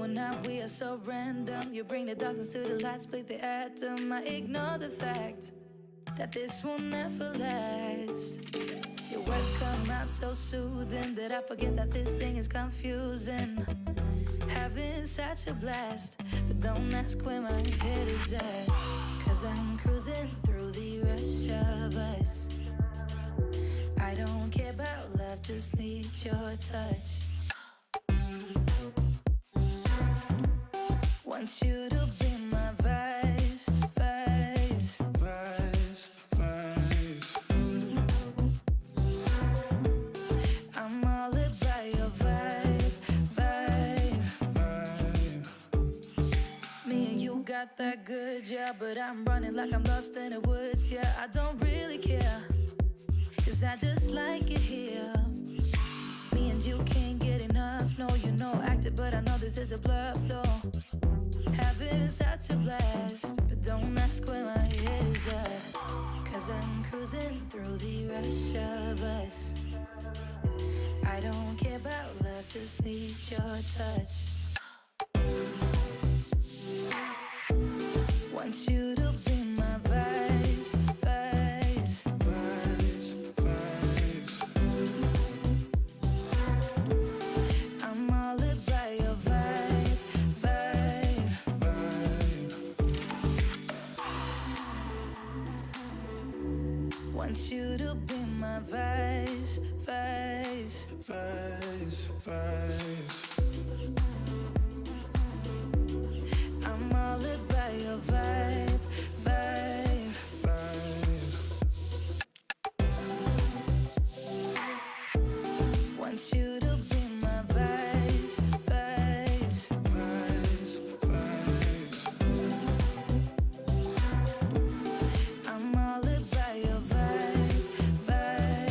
or not, we are so random. You bring the darkness to the light, split the atom. I ignore the fact that this will never last. Your words come out so soothing that I forget that this thing is confusing. Having such a blast, but don't ask where my head is at. Cause I'm cruising through the rush of us. I don't care about love, just need your touch. Want you to be my vice, vice, vice, vice. I'm all about your vibe, vibe, vibe. Me and you got that good, yeah, but I'm running like I'm lost in the woods, yeah. I don't really care, cause I just like it here. Me and you can't get enough, no, you know, acted, but I know this is a bluff, though. Having such a blast, but don't ask where my head is at. Cause I'm cruising through the rush of us. I don't care about love, just need your touch. Want you to be my vice, vice, vice, vice. I'm all about your vibe, vibe, vibe. Want you to be my vice, vice, vice, vice. I'm all about your vibe, vibe, vibe. Want you to be my vice, vice, vice, vice. I'm all about your vibe, vibe,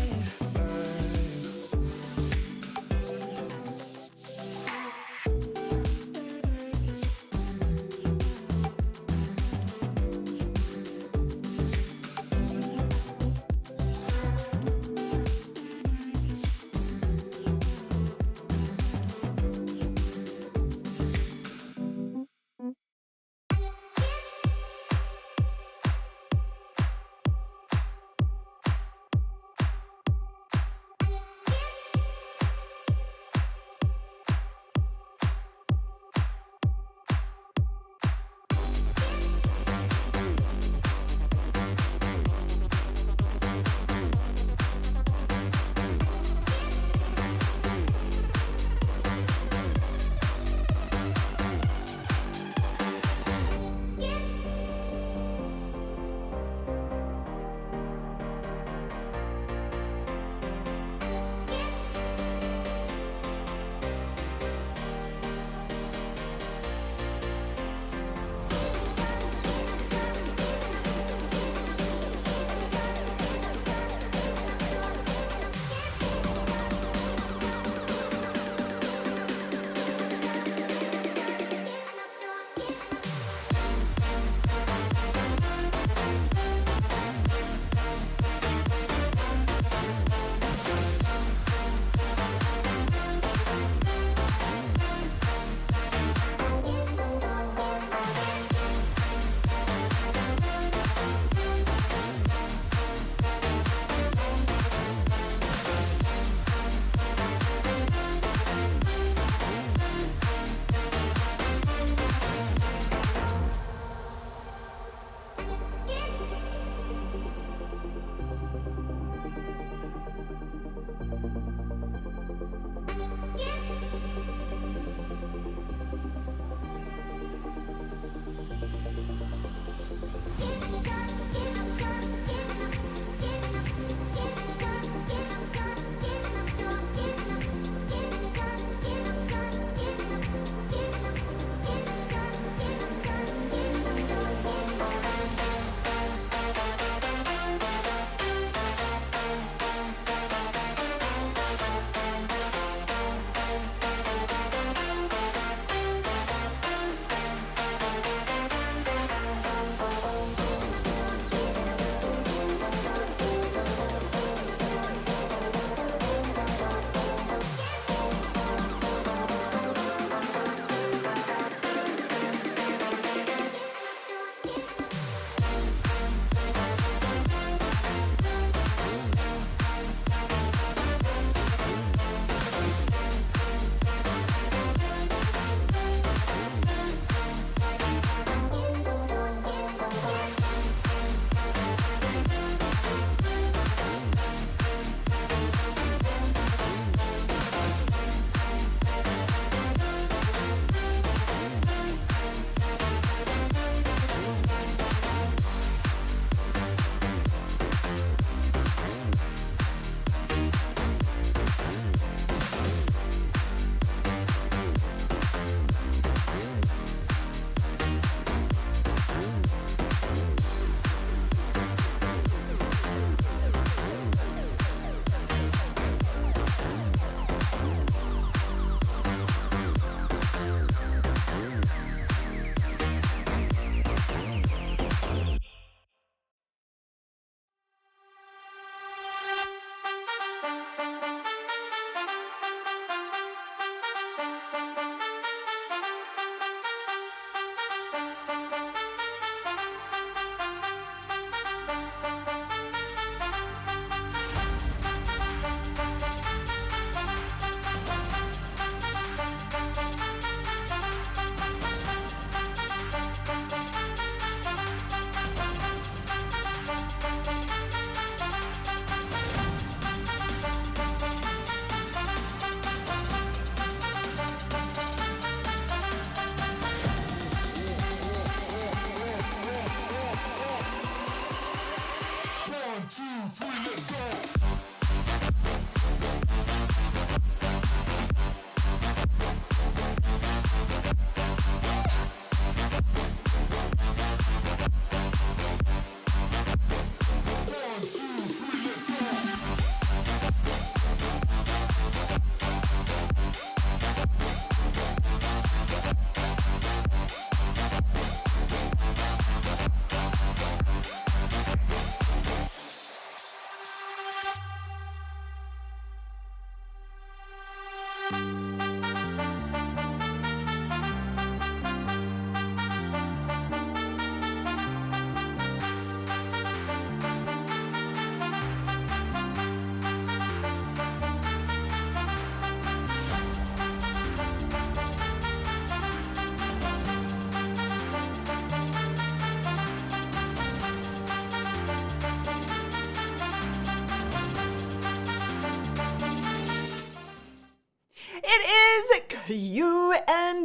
It is Q&A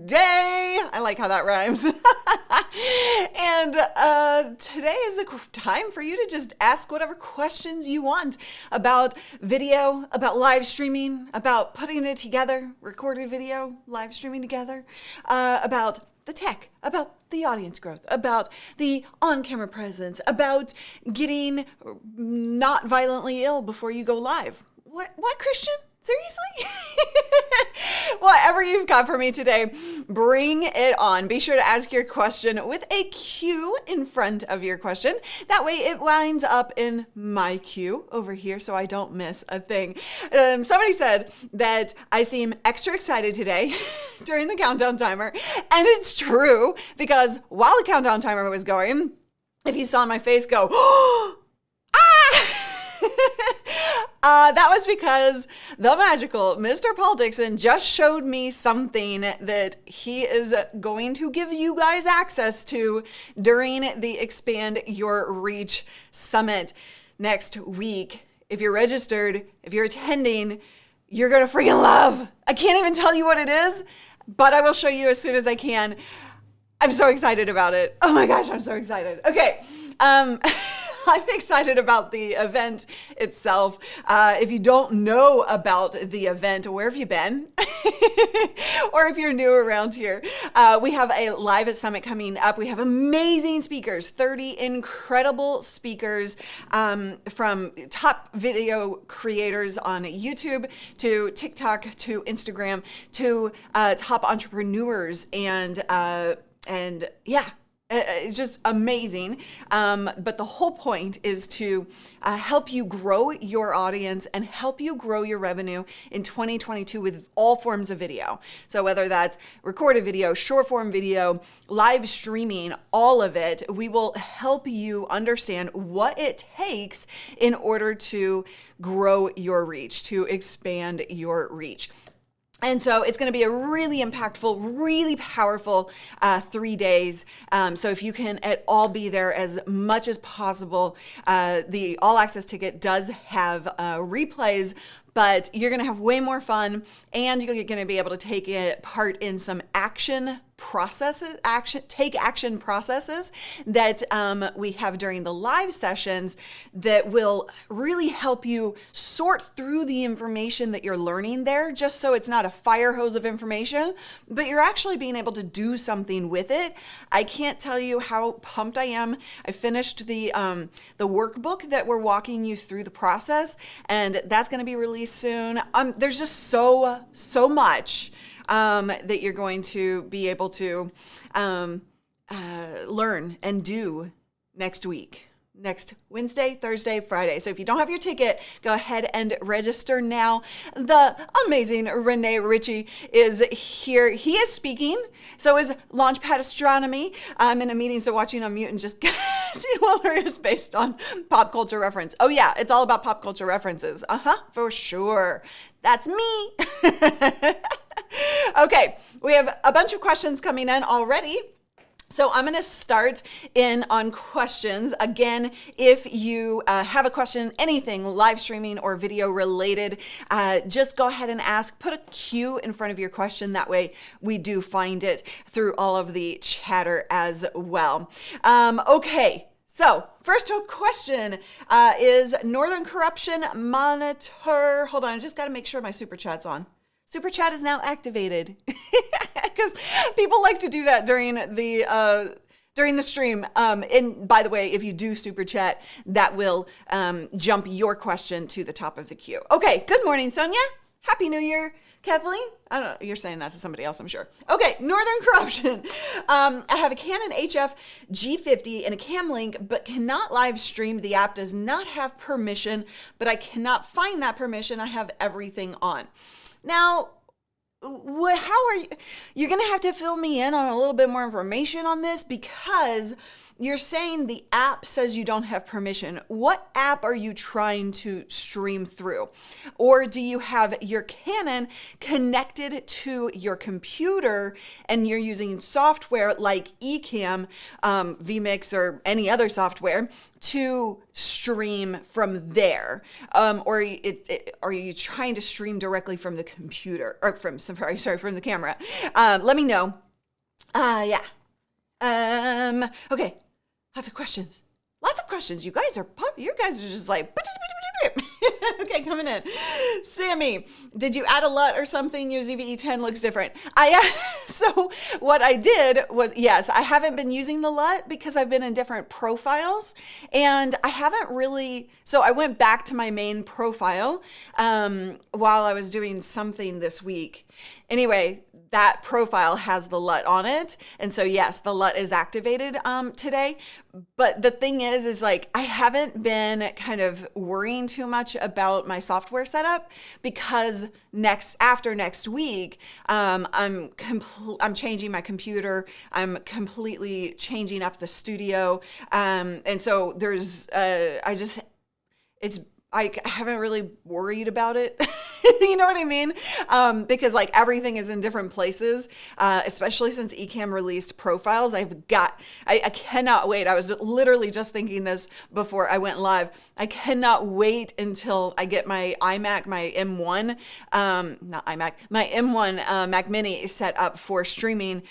day. I like how that rhymes. And today is a time for you to just ask whatever questions you want about video, about live streaming, about putting it together, recorded video, live streaming together, about the tech, about the audience growth, about the on-camera presence, about getting not violently ill before you go live. What, Christian? Seriously? Whatever you've got for me today, bring it on. Be sure to ask your question with a Q in front of your question. That way it winds up in my queue over here so I don't miss a thing. Somebody said that I seem extra excited today during the countdown timer. And it's true, because while the countdown timer was going, if you saw my face go, that was because the magical Mr. Paul Dixon just showed me something that he is going to give you guys access to during the Expand Your Reach Summit next week. If you're registered, if you're attending, you're going to freaking love. I can't even tell you what it is, but I will show you as soon as I can. I'm so excited about it. Oh my gosh, I'm so excited. Okay. I'm excited about the event itself. If you don't know about the event, where have you been? Or if you're new around here, we have a Live at Summit coming up. We have amazing speakers, 30 incredible speakers from top video creators on YouTube to TikTok to Instagram to top entrepreneurs and yeah. It's just amazing. But the whole point is to help you grow your audience and help you grow your revenue in 2022 with all forms of video. So whether that's recorded video, short form video, live streaming, all of it, we will help you understand what it takes in order to grow your reach, to expand your reach. And so it's going to be a really impactful, really powerful 3 days. So if you can at all be there as much as possible, the all access ticket does have replays, but you're going to have way more fun, and you're going to be able to take part in some action processes that we have during the live sessions that will really help you sort through the information that you're learning there, just so it's not a fire hose of information, but you're actually being able to do something with it. I can't tell you how pumped I am. I finished the workbook that we're walking you through the process, and that's going to be released soon. There's just so much that you're going to be able to learn and do next week. Next Wednesday, Thursday, Friday. So if you don't have your ticket, go ahead and register now. The amazing Renee Ritchie is here. He is speaking. So is Launchpad Astronomy. I'm in a meeting, so watching on mute and just hilarious based on pop culture reference. Oh yeah, it's all about pop culture references. For sure. That's me. Okay, we have a bunch of questions coming in already. So I'm going to start in on questions. Again, if you have a question, anything live streaming or video related, just go ahead and ask. Put a Q in front of your question. That way we do find it through all of the chatter as well. Okay. So, first question is Northern Corruption Monitor. Hold on, I just got to make sure my super chat's on. Super chat is now activated because people like to do that during the stream. And by the way, if you do super chat, that will jump your question to the top of the queue. Okay, good morning, Sonia. Happy New Year. Kathleen? I don't know. You're saying that to somebody else, I'm sure. Okay, Northern Corruption. I have a Canon HF G50 and a Cam Link, but cannot live stream. The app does not have permission, but I cannot find that permission. I have everything on. Now, how are you? You're going to have to fill me in on a little bit more information on this because you're saying the app says you don't have permission. What app are you trying to stream through? Or do you have your Canon connected to your computer and you're using software like ECAMM, vMix, or any other software to stream from there? Or are you trying to stream directly from the computer or from the camera? Let me know. Yeah. Okay. Lots of questions. You guys are just like, okay, coming in. Sammy, did you add a LUT or something? Your ZV-E10 looks different. So what I did was, yes, I haven't been using the LUT because I've been in different profiles and I haven't really, so I went back to my main profile while I was doing something this week. Anyway, that profile has the LUT on it. And so, yes, the LUT is activated today. But the thing is like, I haven't been kind of worrying too much about my software setup because after next week, I'm changing my computer. I'm completely changing up the studio. And so there's, I haven't really worried about it. You know what I mean? Because like everything is in different places, especially since ECAMM released profiles. I cannot wait. I was literally just thinking this before I went live. I cannot wait until I get my iMac, my M1, my M1 Mac Mini set up for streaming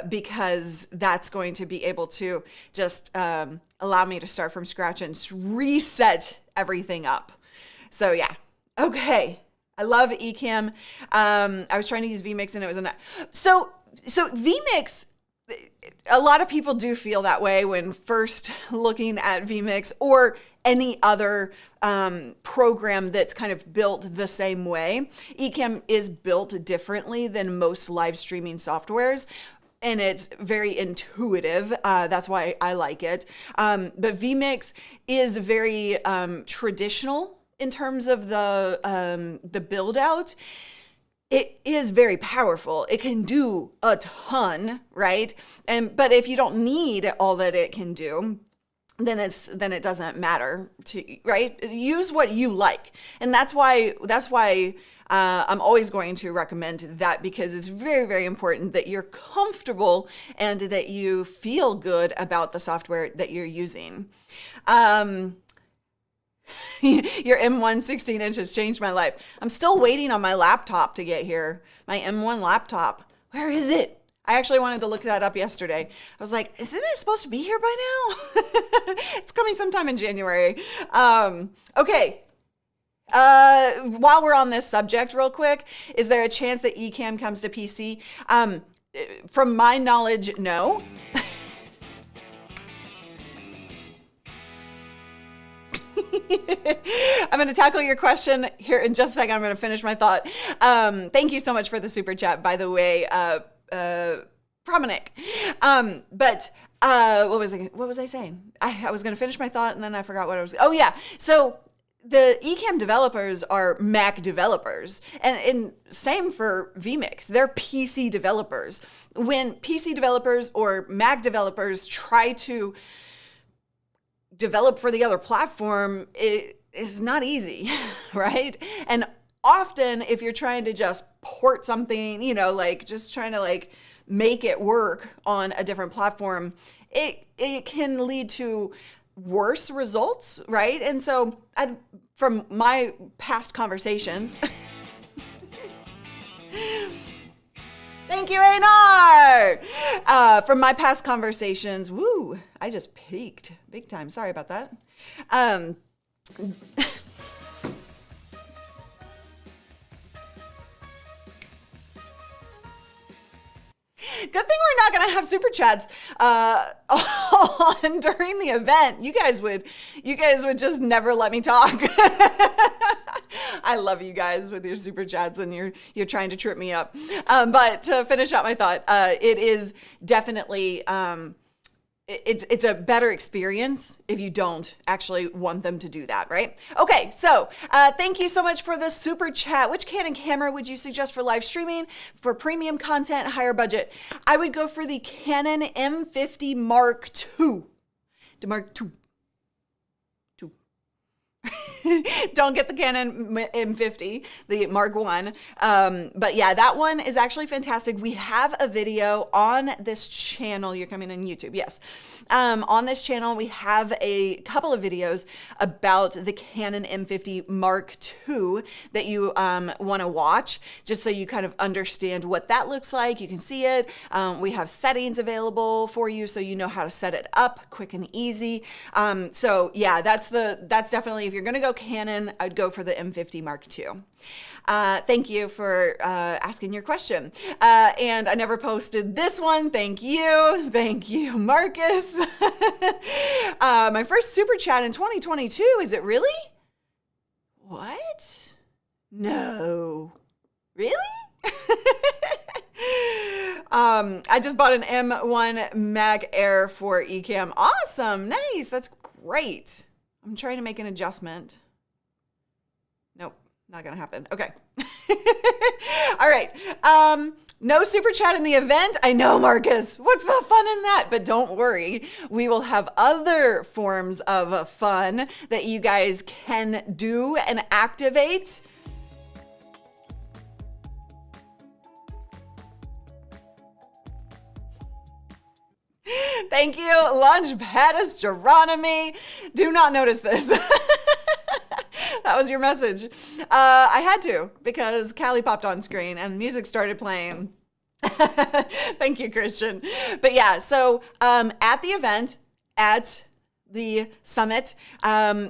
because that's going to be able to just allow me to start from scratch and reset everything up. So yeah. Okay. I love ECAMM. I was trying to use vMix and it was enough. So vMix, a lot of people do feel that way when first looking at vMix or any other program that's kind of built the same way. ECAMM is built differently than most live streaming softwares. And it's very intuitive. That's why I like it. But vMix is very traditional in terms of the build out. It is very powerful. It can do a ton, right? But if you don't need all that it can do, then it doesn't matter to, right? Use what you like. And that's why I'm always going to recommend that because it's very, very important that you're comfortable and that you feel good about the software that you're using. Your M1 16 inches changed my life. I'm still waiting on my laptop to get here. My M1 laptop. Where is it? I actually wanted to look that up yesterday. I was like, isn't it supposed to be here by now? It's coming sometime in January. Okay. While we're on this subject real quick, is there a chance that ECAMM comes to PC? From my knowledge, no. I'm going to tackle your question here in just a second. I'm going to finish my thought. Thank you so much for the super chat, by the way, Prominic. But what was I saying? I was going to finish my thought and then I forgot what I was. Oh yeah. So the ECAMM developers are Mac developers, and same for vMix. They're PC developers. When PC developers or Mac developers try to develop for the other platform, it is not easy, right? And often if you're trying to just port something, like just trying to like make it work on a different platform, it can lead to worse results, right? And so from my past conversations, Thank you, Einar! From my past conversations, woo, I just peaked big time. Sorry about that. Good thing we're not gonna have super chats on during the event. You guys would just never let me talk. I love you guys with your super chats, and you're trying to trip me up. But to finish out my thought, it is definitely it's a better experience if you don't actually want them to do that, right? Okay, so thank you so much for the super chat. Which Canon camera would you suggest for live streaming, for premium content, higher budget? I would go for the Canon M50 Mark II. The Mark II. Don't get the Canon M50, the Mark I. But yeah, that one is actually fantastic. We have a video on this channel. You're coming on YouTube, yes. On this channel, we have a couple of videos about the Canon M50 Mark II that you want to watch, just so you kind of understand what that looks like. You can see it. We have settings available for you, so you know how to set it up quick and easy. So yeah, that's definitely, if you're going to go Canon, I'd go for the M50 Mark II. Thank you for asking your question. And I never posted this one. Thank you. Thank you, Marcus. My first super chat in 2022. Is it really? What? No. Really? I just bought an M1 Mag Air for ECAMM. Awesome. Nice. That's great. I'm trying to make an adjustment. Nope, not gonna happen. Okay. All right. No super chat in the event. I know, Marcus. What's the fun in that? But don't worry. We will have other forms of fun that you guys can do and activate. Thank you, Launchpad Astronomy. Do not notice this. That was your message. I had to, because Callie popped on screen and music started playing. Thank you, Christian. But yeah, so at the event, at the summit,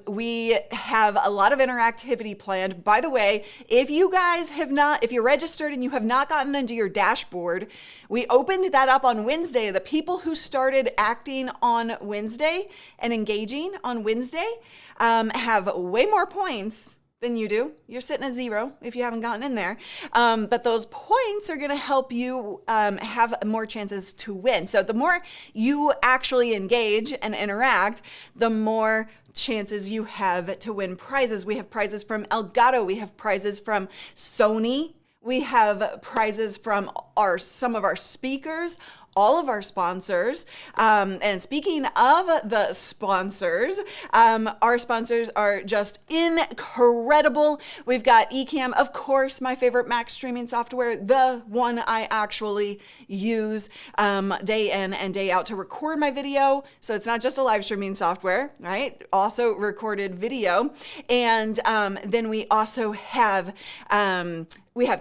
we have a lot of interactivity planned. By the way, if you're registered and you have not gotten into your dashboard, we opened that up on Wednesday. The people who started acting on Wednesday and engaging on Wednesday have way more points than you do. You're sitting at 0 if you haven't gotten in there. But those points are going to help you have more chances to win. So the more you actually engage and interact, the more chances you have to win prizes. We have prizes from Elgato. We have prizes from Sony. We have prizes from some of our speakers, all of our sponsors. And speaking of the sponsors, our sponsors are just incredible. We've got ECAMM, of course, my favorite Mac streaming software, the one I actually use day in and day out to record my video. So it's not just a live streaming software, right? Also recorded video. And then we also have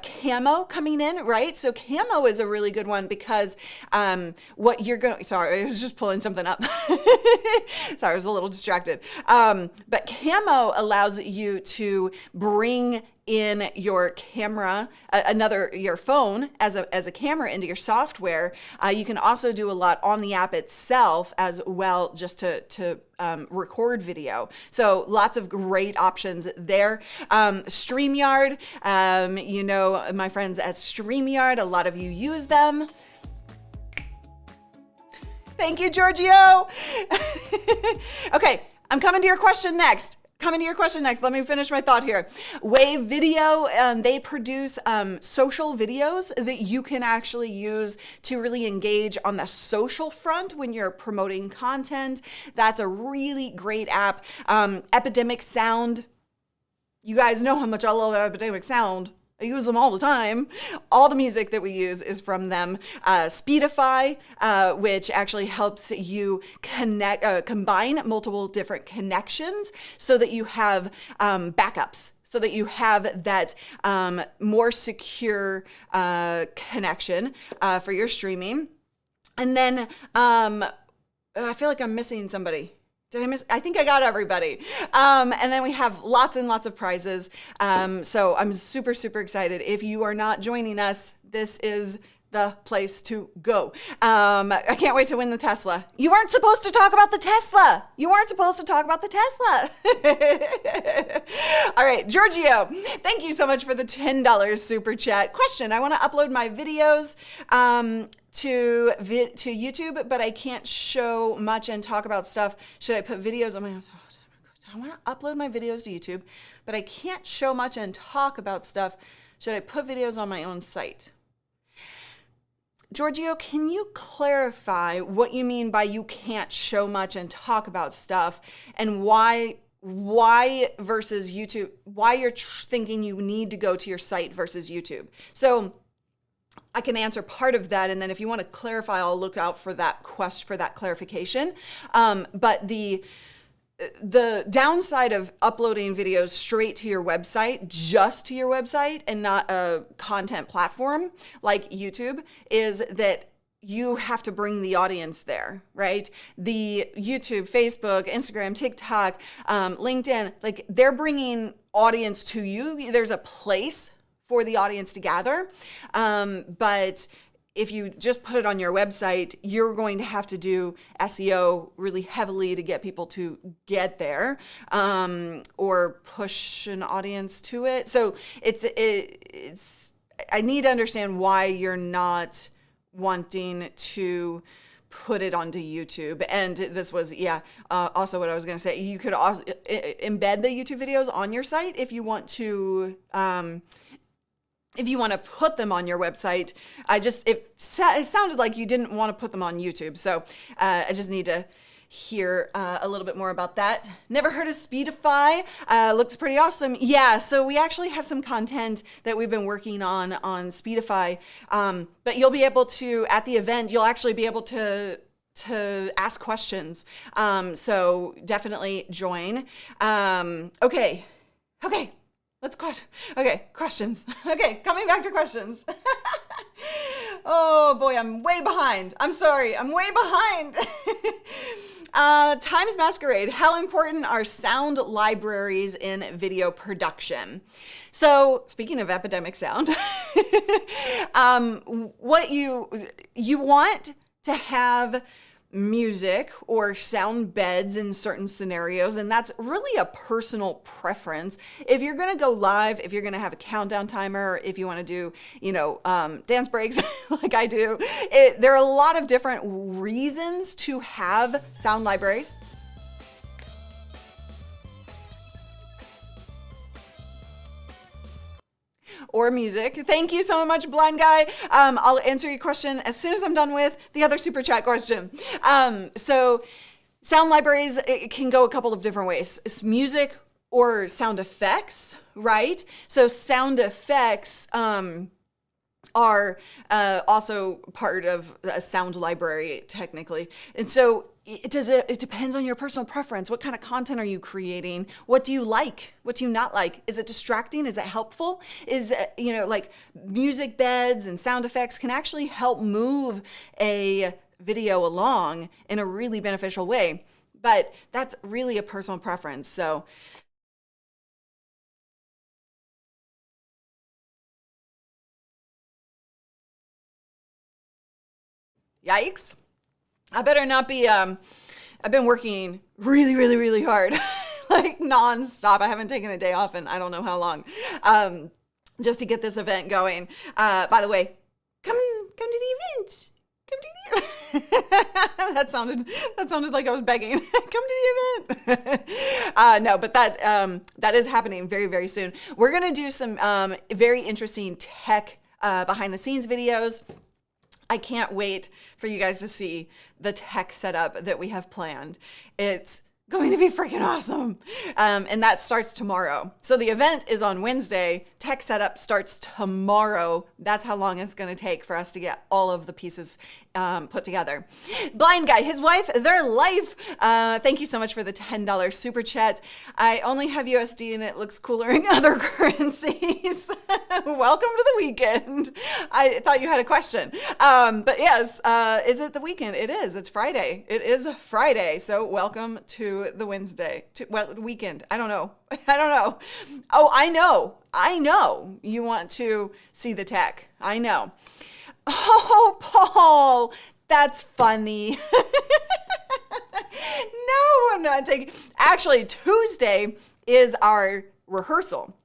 Camo coming in, right? So Camo is a really good one because sorry, I was just pulling something up. Sorry, I was a little distracted. But Camo allows you to bring in your camera, your phone as a camera into your software. You can also do a lot on the app itself as well, just to record video. So lots of great options there. StreamYard, my friends at StreamYard, a lot of you use them. Thank you, Giorgio. Okay, I'm coming to your question next. Let me finish my thought here. Wave Video, they produce social videos that you can actually use to really engage on the social front when you're promoting content. That's a really great app. Epidemic Sound. You guys know how much I love Epidemic Sound. I use them all the time. All the music that we use is from them. Speedify, which actually helps you combine multiple different connections so that you have backups. so that you have that more secure connection for your streaming. And then I feel like I'm missing somebody. Did I miss? I think I got everybody. And then we have lots and lots of prizes. So I'm super, super excited. If you are not joining us, this is the place to go. I can't wait to win the Tesla. You weren't supposed to talk about the Tesla. You weren't supposed to talk about the Tesla. All right, Giorgio, thank you so much for the $10 super chat. Question, I want to upload my videos to YouTube, but I can't show much and talk about stuff. Should I put videos on my own? I want to upload my videos to YouTube, but I can't show much and talk about stuff. Should I put videos on my own site? Giorgio, can you clarify what you mean by you can't show much and talk about stuff, and why versus YouTube, why you're thinking you need to go to your site versus YouTube? So I can answer part of that, and then if you want to clarify, I'll look out for that clarification. But the downside of uploading videos straight to your website, just to your website, and not a content platform like YouTube, is that you have to bring the audience there, right? The YouTube, Facebook, Instagram, TikTok, LinkedIn, like they're bringing audience to you. There's a place for the audience to gather. But if you just put it on your website, you're going to have to do SEO really heavily to get people to get there, or push an audience to it. So it's I need to understand why you're not wanting to put it onto YouTube. And this was, also what I was going to say. You could also embed the YouTube videos on your site if you want to, put them on your website. It sounded like you didn't want to put them on YouTube. So I just need to hear a little bit more about that. Never heard of Speedify. Looks pretty awesome. Yeah, so we actually have some content that we've been working on Speedify. But you'll be able to, at the event, you'll actually be able to ask questions. So definitely join. Okay. Let's question. Okay, questions. Okay, coming back to questions. Oh boy, I'm way behind. I'm sorry, I'm way behind. Times Masquerade. How important are sound libraries in video production? So, speaking of epidemic sound, what you want to have music or sound beds in certain scenarios, and that's really a personal preference. If you're going to go live, if you're going to have a countdown timer, if you want to do, dance breaks like I do, there are a lot of different reasons to have sound libraries. Or music. Thank you so much, Blind Guy. I'll answer your question as soon as I'm done with the other super chat question. So sound libraries, it can go a couple of different ways. It's music or sound effects, right? So sound effects are also part of a sound library technically. And so it depends on your personal preference. What kind of content are you creating? What do you like? What do you not like? Is it distracting? Is it helpful? Is like music beds and sound effects can actually help move a video along in a really beneficial way. But that's really a personal preference. So yikes. I better not be, I've been working really, really, really hard, like nonstop. I haven't taken a day off in I don't know how long, just to get this event going. By the way, come to the event. Come to the event. That sounded like I was begging. Come to the event. No, but that is happening very, very soon. We're going to do some very interesting tech behind the scenes videos. I can't wait for you guys to see the tech setup that we have planned. It's going to be freaking awesome. And that starts tomorrow. So the event is on Wednesday. Tech setup starts tomorrow. That's how long it's going to take for us to get all of the pieces put together. Blind Guy, his wife, their life. Thank you so much for the $10 super chat. I only have USD and it looks cooler in other currencies. Welcome to the weekend. I thought you had a question. But yes, is it the weekend? It is. It's Friday. It is Friday. So welcome to the Wednesday. Weekend. I don't know. Oh, I know. You want to see the tech. I know. Oh, Paul, that's funny. No, I'm not taking. Actually, Tuesday is our rehearsal.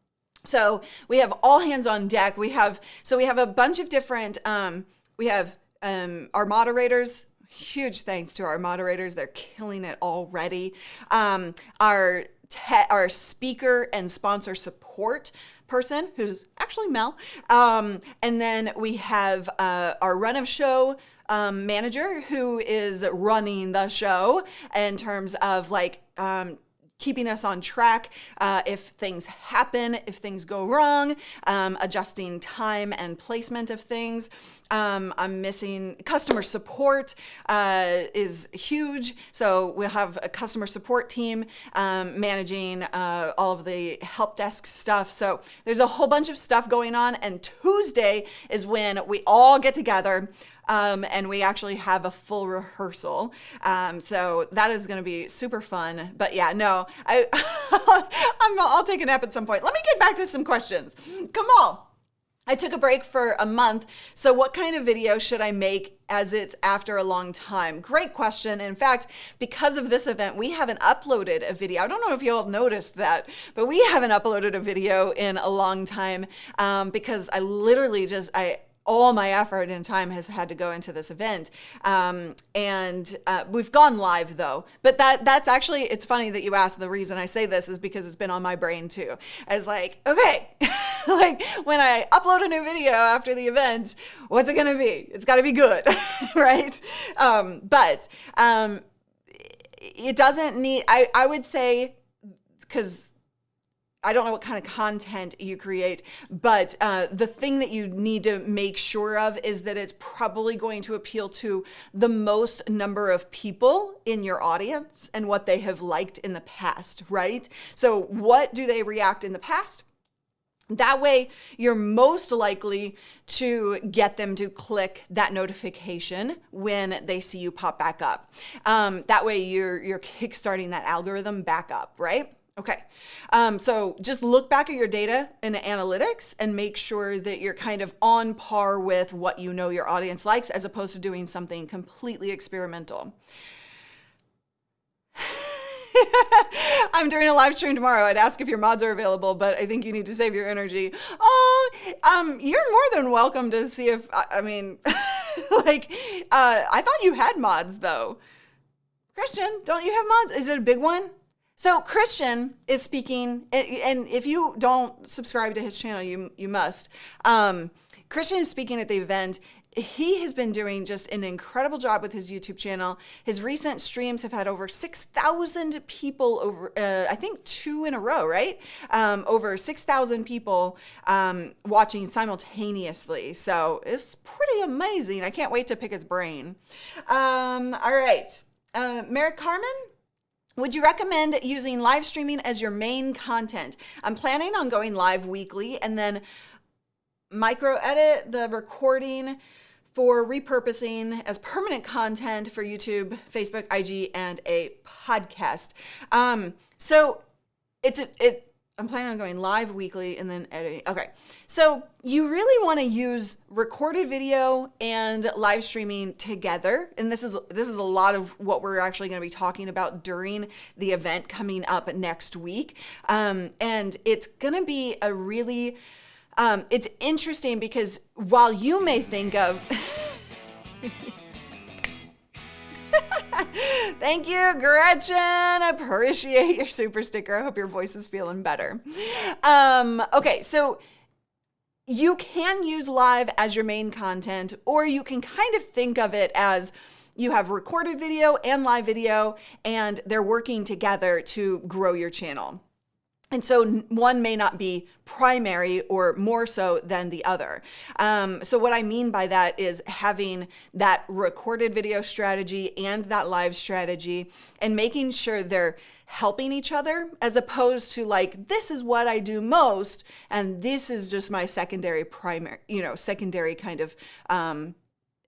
So we have all hands on deck. We have a bunch of different, we have our moderators. Huge thanks to our moderators. They're killing it already. Our speaker and sponsor support person, who's actually Mel. And then we have our run of show manager, who is running the show in terms of like keeping us on track if things happen, if things go wrong, adjusting time and placement of things. I'm missing customer support is huge. So we'll have a customer support team managing all of the help desk stuff. So there's a whole bunch of stuff going on. And Tuesday is when we all get together. And we actually have a full rehearsal. So that is going to be super fun. But yeah, no, I'll take a nap at some point. Let me get back to some questions. Come on. I took a break for a month. So what kind of video should I make as it's after a long time? Great question. In fact, because of this event, we haven't uploaded a video. I don't know if you all noticed that, but we haven't uploaded a video in a long time because I literally all my effort and time has had to go into this event. And we've gone live though. But that's actually, it's funny that you asked. The reason I say this is because it's been on my brain too. I was like, okay, like when I upload a new video after the event, what's it gonna be? It's gotta be good, right? But it doesn't need, I would say, because I don't know what kind of content you create, but the thing that you need to make sure of is that it's probably going to appeal to the most number of people in your audience and what they have liked in the past, right? So what do they react in the past? That way, you're most likely to get them to click that notification when they see you pop back up. That way, you're kickstarting that algorithm back up, right? Okay, so just look back at your data and analytics and make sure that you're kind of on par with what you know your audience likes, as opposed to doing something completely experimental. I'm doing a live stream tomorrow. I'd ask if your mods are available, but I think you need to save your energy. Oh, you're more than welcome to see if, I mean, like, I thought you had mods though. Christian, don't you have mods? Is it a big one? So Christian is speaking, and if you don't subscribe to his channel, you must. Christian is speaking at the event. He has been doing just an incredible job with his YouTube channel. His recent streams have had over 6,000 people over, I think 2 in a row, right? Over 6,000 people watching simultaneously. So it's pretty amazing. I can't wait to pick his brain. All right. Merrick Carmen? Would you recommend using live streaming as your main content? I'm planning on going live weekly and then micro edit the recording for repurposing as permanent content for YouTube, Facebook, IG, and a podcast. So I'm planning on going live weekly and then editing. Okay, so you really want to use recorded video and live streaming together. And this is a lot of what we're actually going to be talking about during the event coming up next week. And it's going to be a really, it's interesting because while you may think of, thank you, Gretchen. Appreciate your super sticker. I hope your voice is feeling better. Okay, so you can use live as your main content, or you can kind of think of it as you have recorded video and live video, and they're working together to grow your channel. And so one may not be primary or more so than the other. So what I mean by that is having that recorded video strategy and that live strategy and making sure they're helping each other, as opposed to like, this is what I do most and this is just my secondary secondary kind of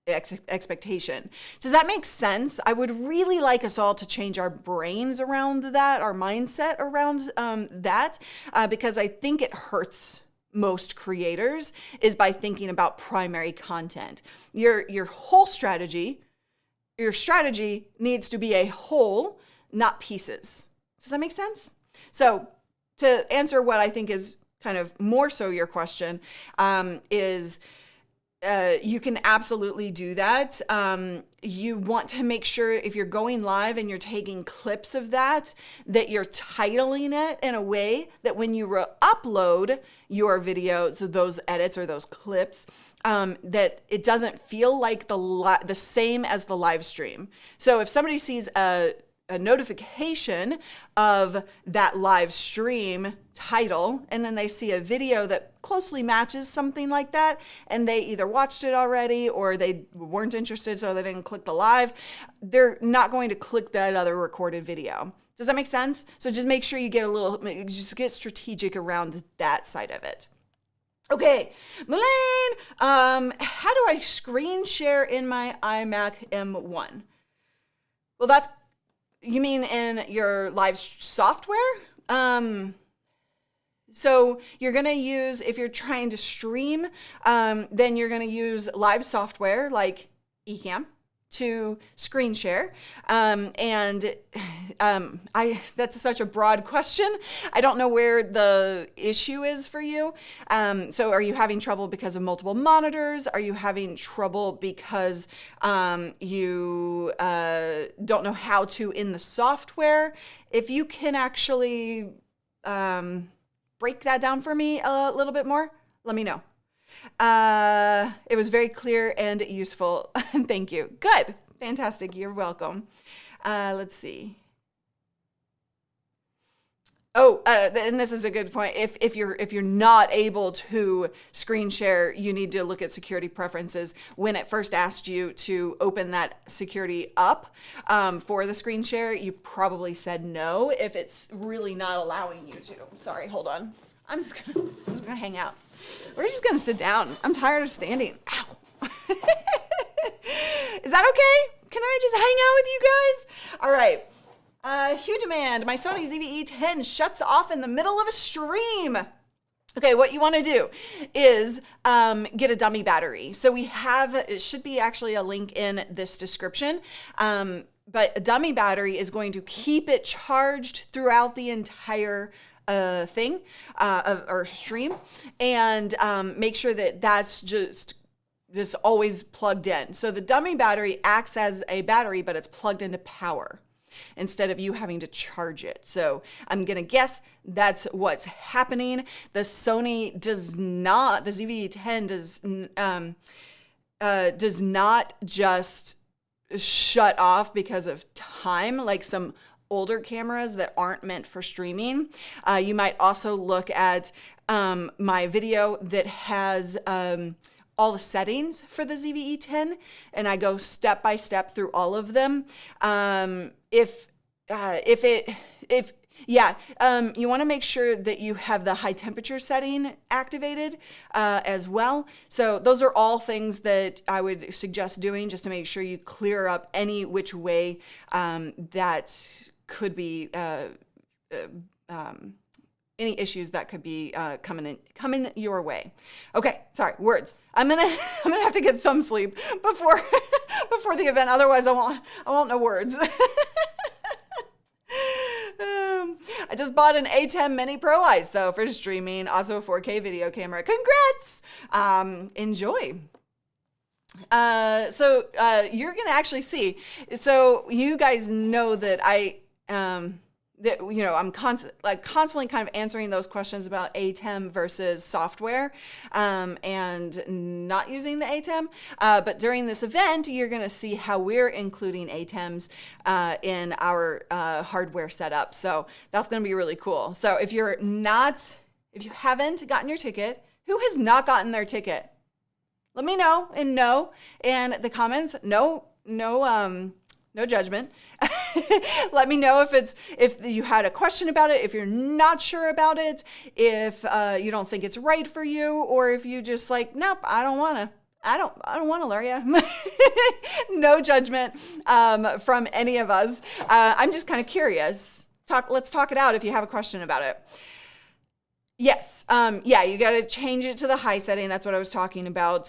expectation. Does that make sense? I would really like us all to change our brains around that, our mindset around that, because I think it hurts most creators is by thinking about primary content. Your whole strategy, your strategy needs to be a whole, not pieces. Does that make sense? So to answer what I think is kind of more so your question, is you can absolutely do that. You want to make sure if you're going live and you're taking clips of that you're titling it in a way that when you upload your videos, so those edits or those clips, that it doesn't feel like the same as the live stream. So if somebody sees a notification of that live stream title, and then they see a video that closely matches something like that, and they either watched it already or they weren't interested, so they didn't click the live, they're not going to click that other recorded video. Does that make sense? So just make sure you just get strategic around that side of it. Okay, Melaine, how do I screen share in my iMac M1? Well, you mean in your live software? So you're going to use, if you're trying to stream, then you're going to use live software like ECAMM to screen share. That's such a broad question. I don't know where the issue is for you. So are you having trouble because of multiple monitors? Are you having trouble because you don't know how to in the software? If you can actually break that down for me a little bit more, let me know. It was very clear and useful. Thank you. Good. Fantastic. You're welcome. Let's see. Oh, and this is a good point. If you're not able to screen share, you need to look at security preferences. When it first asked you to open that security up for the screen share, you probably said no if it's really not allowing you to. Sorry, hold on. I'm just gonna hang out. We're just gonna sit down. I'm tired of standing. Ow. Is that okay? Can I just hang out with you guys? All right. Huge demand. My Sony ZV-E10 shuts off in the middle of a stream. Okay, what you want to do is get a dummy battery. So it should be actually a link in this description. But a dummy battery is going to keep it charged throughout the entire thing or stream, and make sure that that's just always plugged in. So the dummy battery acts as a battery, but it's plugged into power instead of you having to charge it. So I'm gonna guess that's what's happening. The Sony the ZV-E10 does not just shut off because of time like some older cameras that aren't meant for streaming. You might also look at my video that has all the settings for the ZV-E10, and I go step by step through all of them. You want to make sure that you have the high temperature setting activated as well. So those are all things that I would suggest doing just to make sure you clear up any which way that could be any issues that could be coming your way. Okay, sorry, words. I'm gonna have to get some sleep before the event. Otherwise, I won't know words. I just bought an A10 Mini Pro ISO for streaming, also a 4K video camera. Congrats! Enjoy. You're gonna actually see. So you guys know that that, you know, I'm constantly kind of answering those questions about ATEM versus software, and not using the ATEM. But during this event, you're going to see how we're including ATEMs in our hardware setup. So that's going to be really cool. So if you haven't gotten your ticket, who has not gotten their ticket? Let me know in the comments. No judgment. Let me know if you had a question about it, if you're not sure about it, if you don't think it's right for you, or if you just like, nope, I don't want to, Luria. No judgment from any of us. I'm just kind of curious. Let's talk it out if you have a question about it. Yes. Yeah, you got to change it to the high setting. That's what I was talking about.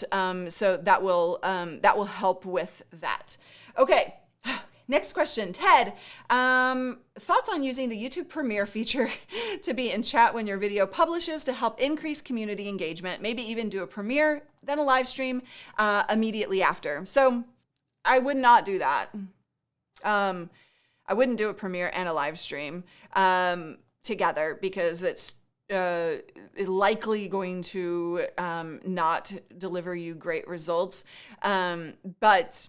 So that will help with that. Okay. Next question, Ted. Thoughts on using the YouTube Premiere feature to be in chat when your video publishes to help increase community engagement, maybe even do a premiere, then a live stream immediately after. So I would not do that. I wouldn't do a premiere and a live stream together, because it's likely going to not deliver you great results. But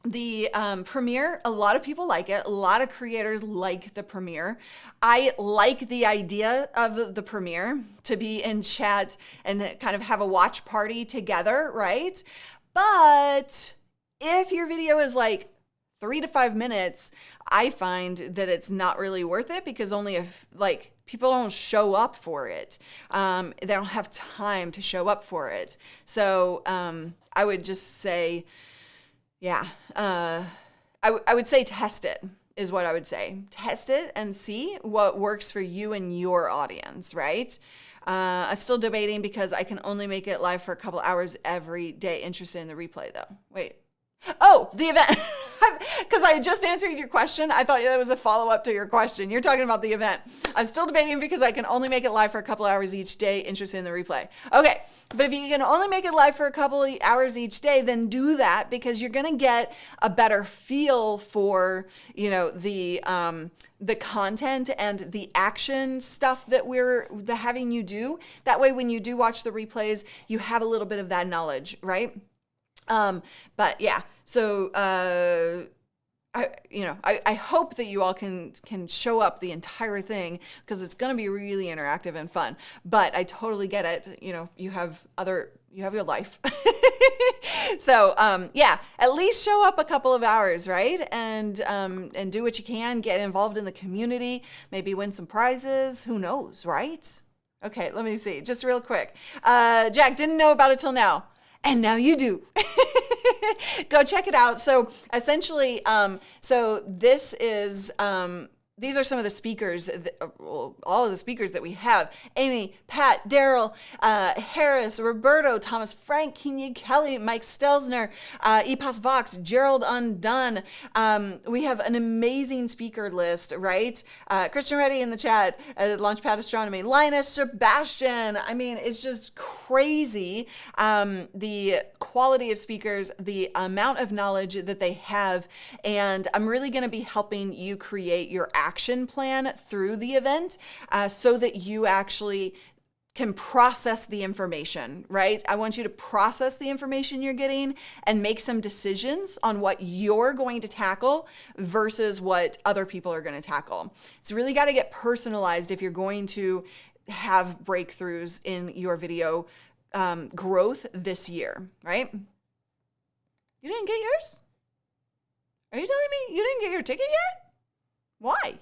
the premiere, a lot of people like it. A lot of creators like the premiere. I like the idea of the premiere, to be in chat and kind of have a watch party together, right? But if your video is like 3 to 5 minutes, I find that it's not really worth it, because only if people don't show up for it. They don't have time to show up for it. So I would just say, yeah, I would say test it is what I would say. Test it and see what works for you and your audience, right? I'm still debating because I can only make it live for a couple hours every day. Interested in the replay though. Wait. Oh, the event. Because I just answered your question. I thought that was a follow-up to your question. You're talking about the event. I'm still debating because I can only make it live for a couple hours each day. Interested in the replay. Okay, but if you can only make it live for a couple of hours each day, then do that, because you're going to get a better feel for, you know, the content and the action stuff that we're having you do. That way, when you do watch the replays, you have a little bit of that knowledge, right? But yeah, so, I hope that you all can show up the entire thing, because it's going to be really interactive and fun, but I totally get it. You know, you have your life. So, yeah, at least show up a couple of hours, right? And do what you can, get involved in the community, maybe win some prizes. Who knows, right? Okay, let me see, just real quick. Jack, didn't know about it till now. And now you do. Go check it out. So essentially, so this is, these are some of the speakers, all of the speakers that we have. Amy, Pat, Daryl, Harris, Roberto, Thomas Frank, Kenya Kelly, Mike Stelzner, Epas Vox, Gerald Undone. We have an amazing speaker list, right? Christian Reddy in the chat, Launchpad Astronomy, Linus, Sebastian. I mean, it's just crazy. The quality of speakers, the amount of knowledge that they have, and I'm really going to be helping you create your action plan through the event, so that you actually can process the information, right? I want you to process the information you're getting and make some decisions on what you're going to tackle versus what other people are going to tackle. It's really got to get personalized if you're going to have breakthroughs in your video growth this year, right? You didn't get yours? Are you telling me you didn't get your ticket yet? Why?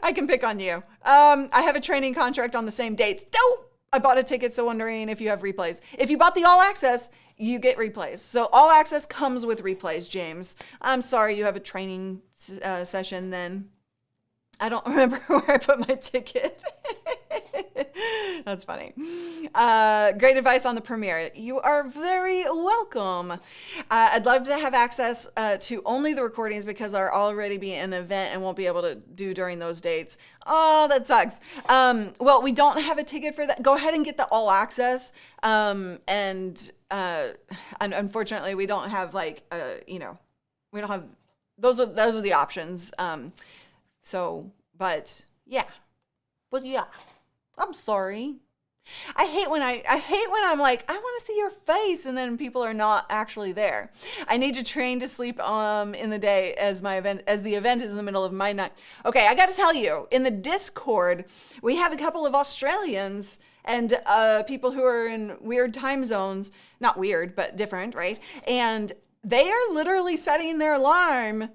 I can pick on you. I have a training contract on the same dates. Dope! I bought a ticket, so wondering if you have replays. If you bought the all access, you get replays. So all access comes with replays, James. I'm sorry you have a training session then. I don't remember where I put my ticket. That's funny. Great advice on the premiere. You are very welcome. I'd love to have access to only the recordings because I'll already be in an event and won't be able to do during those dates. Oh, that sucks. Well, we don't have a ticket for that. Go ahead and get the all access. And unfortunately, we don't have we don't have those are the options. But yeah, I'm sorry. I hate when I'm like, I want to see your face, and then people are not actually there. I need to train to sleep in the day as the event is in the middle of my night. Okay, I got to tell you, in the Discord, we have a couple of Australians and people who are in weird time zones, not weird, but different, right? And they are literally setting their alarm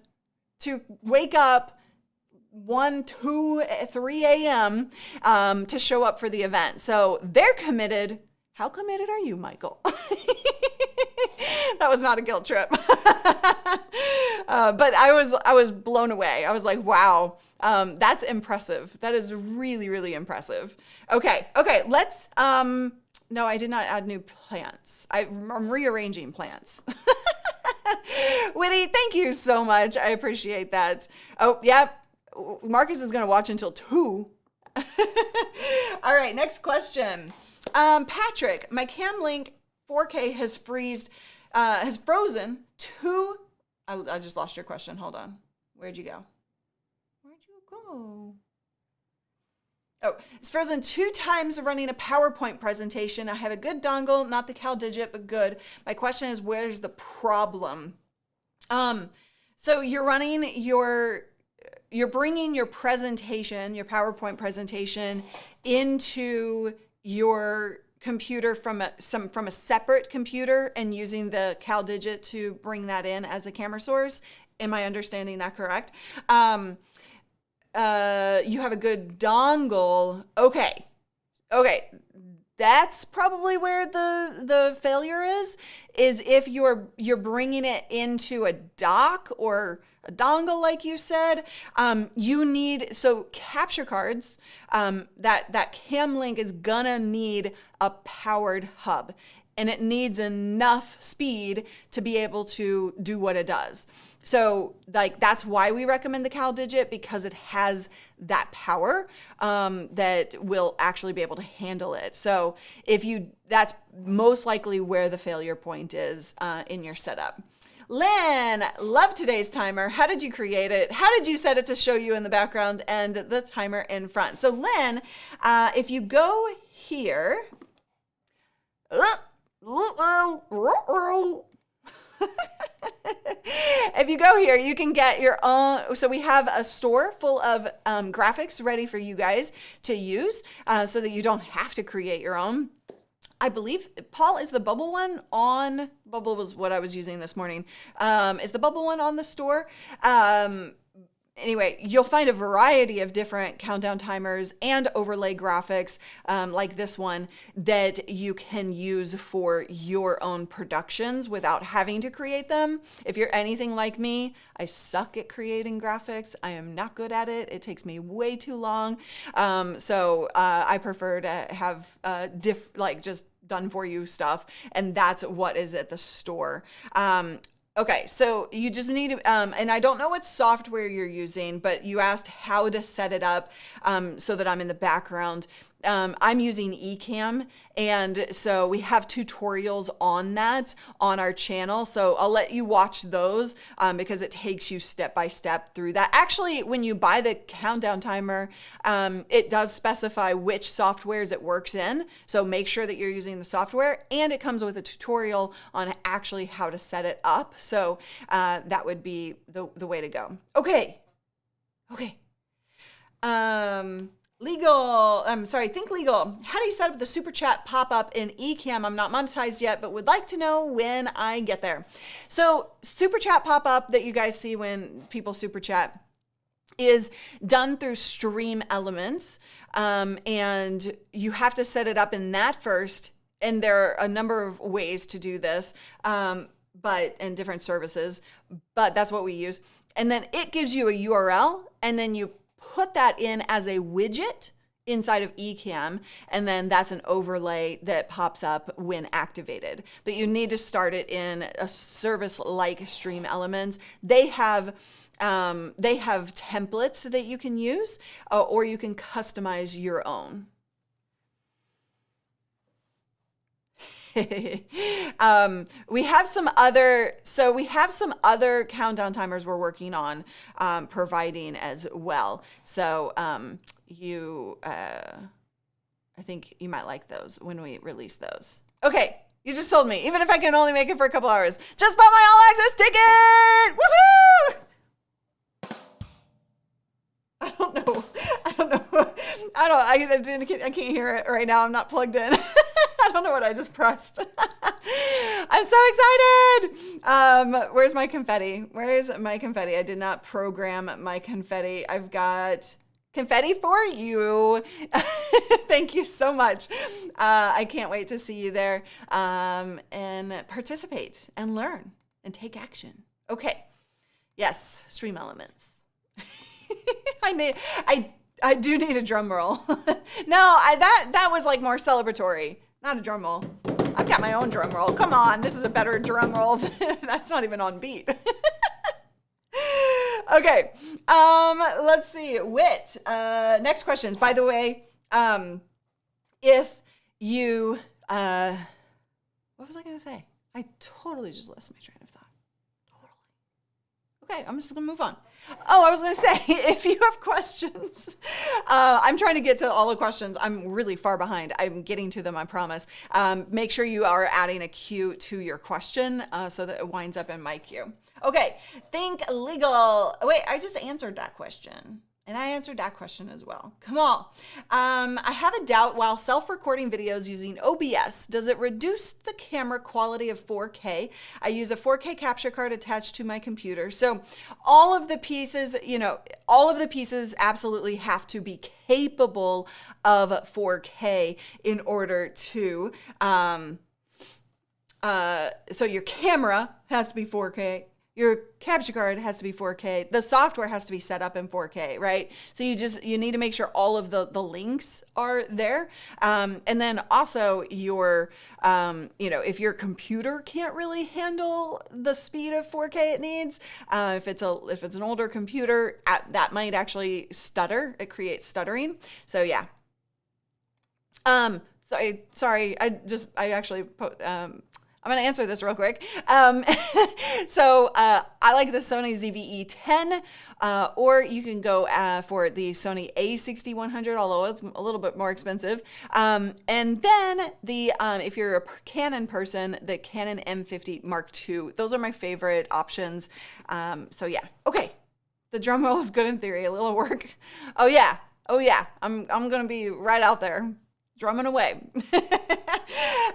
to wake up 1, 2, 3 a.m. To show up for the event. So they're committed. How committed are you, Michael? That was not a guilt trip. But I was blown away. I was like, wow, that's impressive. That is really, really impressive. Okay, let's, no, I did not add new plants. I'm rearranging plants. Witty, thank you so much. I appreciate that. Oh, yeah. Marcus is going to watch until 2. All right, next question. Patrick, my Cam Link 4K has frozen 2. I just lost your question. Hold on. Where'd you go? Oh, it's frozen 2 times running a PowerPoint presentation. I have a good dongle, not the Caldigit, but good. My question is, where's the problem? So you're bringing your presentation, your PowerPoint presentation, into your computer from a separate computer and using the Caldigit to bring that in as a camera source. Am I understanding that correct? You have a good dongle. Okay. That's probably where the failure is if you're bringing it into a dock or a dongle, like you said. You need, so capture cards, that Cam Link is gonna need a powered hub, and it needs enough speed to be able to do what it does. So like, that's why we recommend the Caldigit, because it has that power that will actually be able to handle it. So that's most likely where the failure point is in your setup. Lynn, love today's timer. How did you create it? How did you set it to show you in the background and the timer in front? So Lynn, if you go here, if you go here, you can get your own. So we have a store full of graphics ready for you guys to use so that you don't have to create your own. I believe, Paul, is the bubble one on? Bubble was what I was using this morning. Is the bubble one on the store? Anyway, you'll find a variety of different countdown timers and overlay graphics like this one that you can use for your own productions without having to create them. If you're anything like me, I suck at creating graphics. I am not good at it. It takes me way too long. So I prefer to have just done for you stuff, and that's what is at the store. Okay, so you just need, and I don't know what software you're using, but you asked how to set it up so that I'm in the background. I'm using ECAMM, and so we have tutorials on that on our channel. So I'll let you watch those because it takes you step by step through that. Actually, when you buy the countdown timer, it does specify which softwares it works in. So make sure that you're using the software, and it comes with a tutorial on actually how to set it up. So that would be the way to go. Okay. Think Legal. How do you set up the super chat pop-up in ECAMM? I'm not monetized yet, but would like to know when I get there. So super chat pop-up that you guys see when people super chat is done through Stream Elements. And you have to set it up in that first. And there are a number of ways to do this, and different services, but that's what we use. And then it gives you a URL, and then you put that in as a widget inside of ECAMM, and then that's an overlay that pops up when activated. But you need to start it in a service like Stream Elements. They have templates that you can use, or you can customize your own. We have some other countdown timers we're working on providing as well. So I think you might like those when we release those. Okay, you just told me, even if I can only make it for a couple hours, just bought my all access ticket! Woohoo! I can't hear it right now. I'm not plugged in. I don't know what I just pressed. I'm so excited. Where's my confetti? I did not program my confetti. I've got confetti for you. Thank you so much. I can't wait to see you there and participate and learn and take action. Okay. Yes, stream elements. I do need a drum roll. No, that was like more celebratory, not a drum roll. I've got my own drum roll. Come on, this is a better drum roll. That's not even on beat. Okay, let's see. Wit. Next questions. By the way, if you, what was I going to say? I totally just lost my train of thought. Okay, I'm just gonna move on. Oh, I was gonna say, if you have questions, I'm trying to get to all the questions. I'm really far behind. I'm getting to them, I promise. Make sure you are adding a queue to your question so that it winds up in my queue. Okay, think legal. Wait, I just answered that question. And I answered that question as well. Come on. I have a doubt while self-recording videos using OBS. Does it reduce the camera quality of 4K? I use a 4K capture card attached to my computer. So all of the pieces, absolutely have to be capable of 4K in order to, so your camera has to be 4K. Your capture card has to be 4K. The software has to be set up in 4K, right? So you need to make sure all of the links are there. And then also your, if your computer can't really handle the speed of 4K it needs, if it's an older computer, that might actually stutter. It creates stuttering. So yeah. Sorry. I'm going to answer this real quick. So I like the Sony ZV-E10, or you can go for the Sony A6100, although it's a little bit more expensive. And then if you're a Canon person, the Canon M50 Mark II. Those are my favorite options. So yeah. Okay. The drum roll is good in theory. A little work. Oh yeah. I'm going to be right out there drumming away.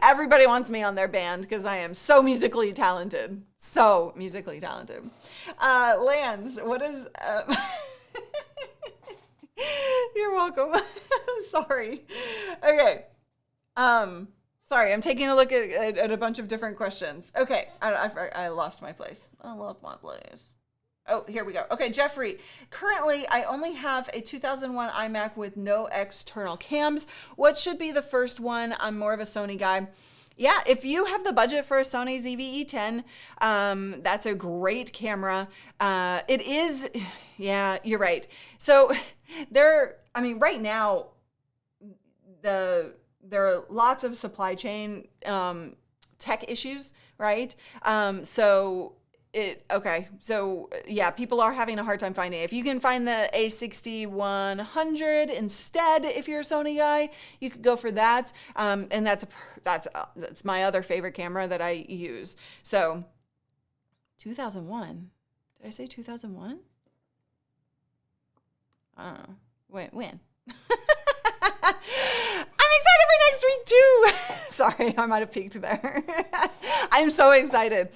Everybody wants me on their band because I am so musically talented. Lance, what is... You're welcome. Sorry. Okay. Sorry, I'm taking a look at a bunch of different questions. Okay, I lost my place. Oh, here we go. Okay, Jeffrey. Currently, I only have a 2001 iMac with no external cams. What should be the first one? I'm more of a Sony guy. Yeah, if you have the budget for a Sony ZV-E10, that's a great camera. It is, yeah, you're right. So right now, there are lots of supply chain tech issues, right? So people are having a hard time finding it. If you can find the A6100 instead, if you're a Sony guy, you could go for that. And that's my other favorite camera that I use. So 2001, did I say 2001? I don't know. When? I'm excited for next week too. Sorry, I might have peaked there. I'm so excited.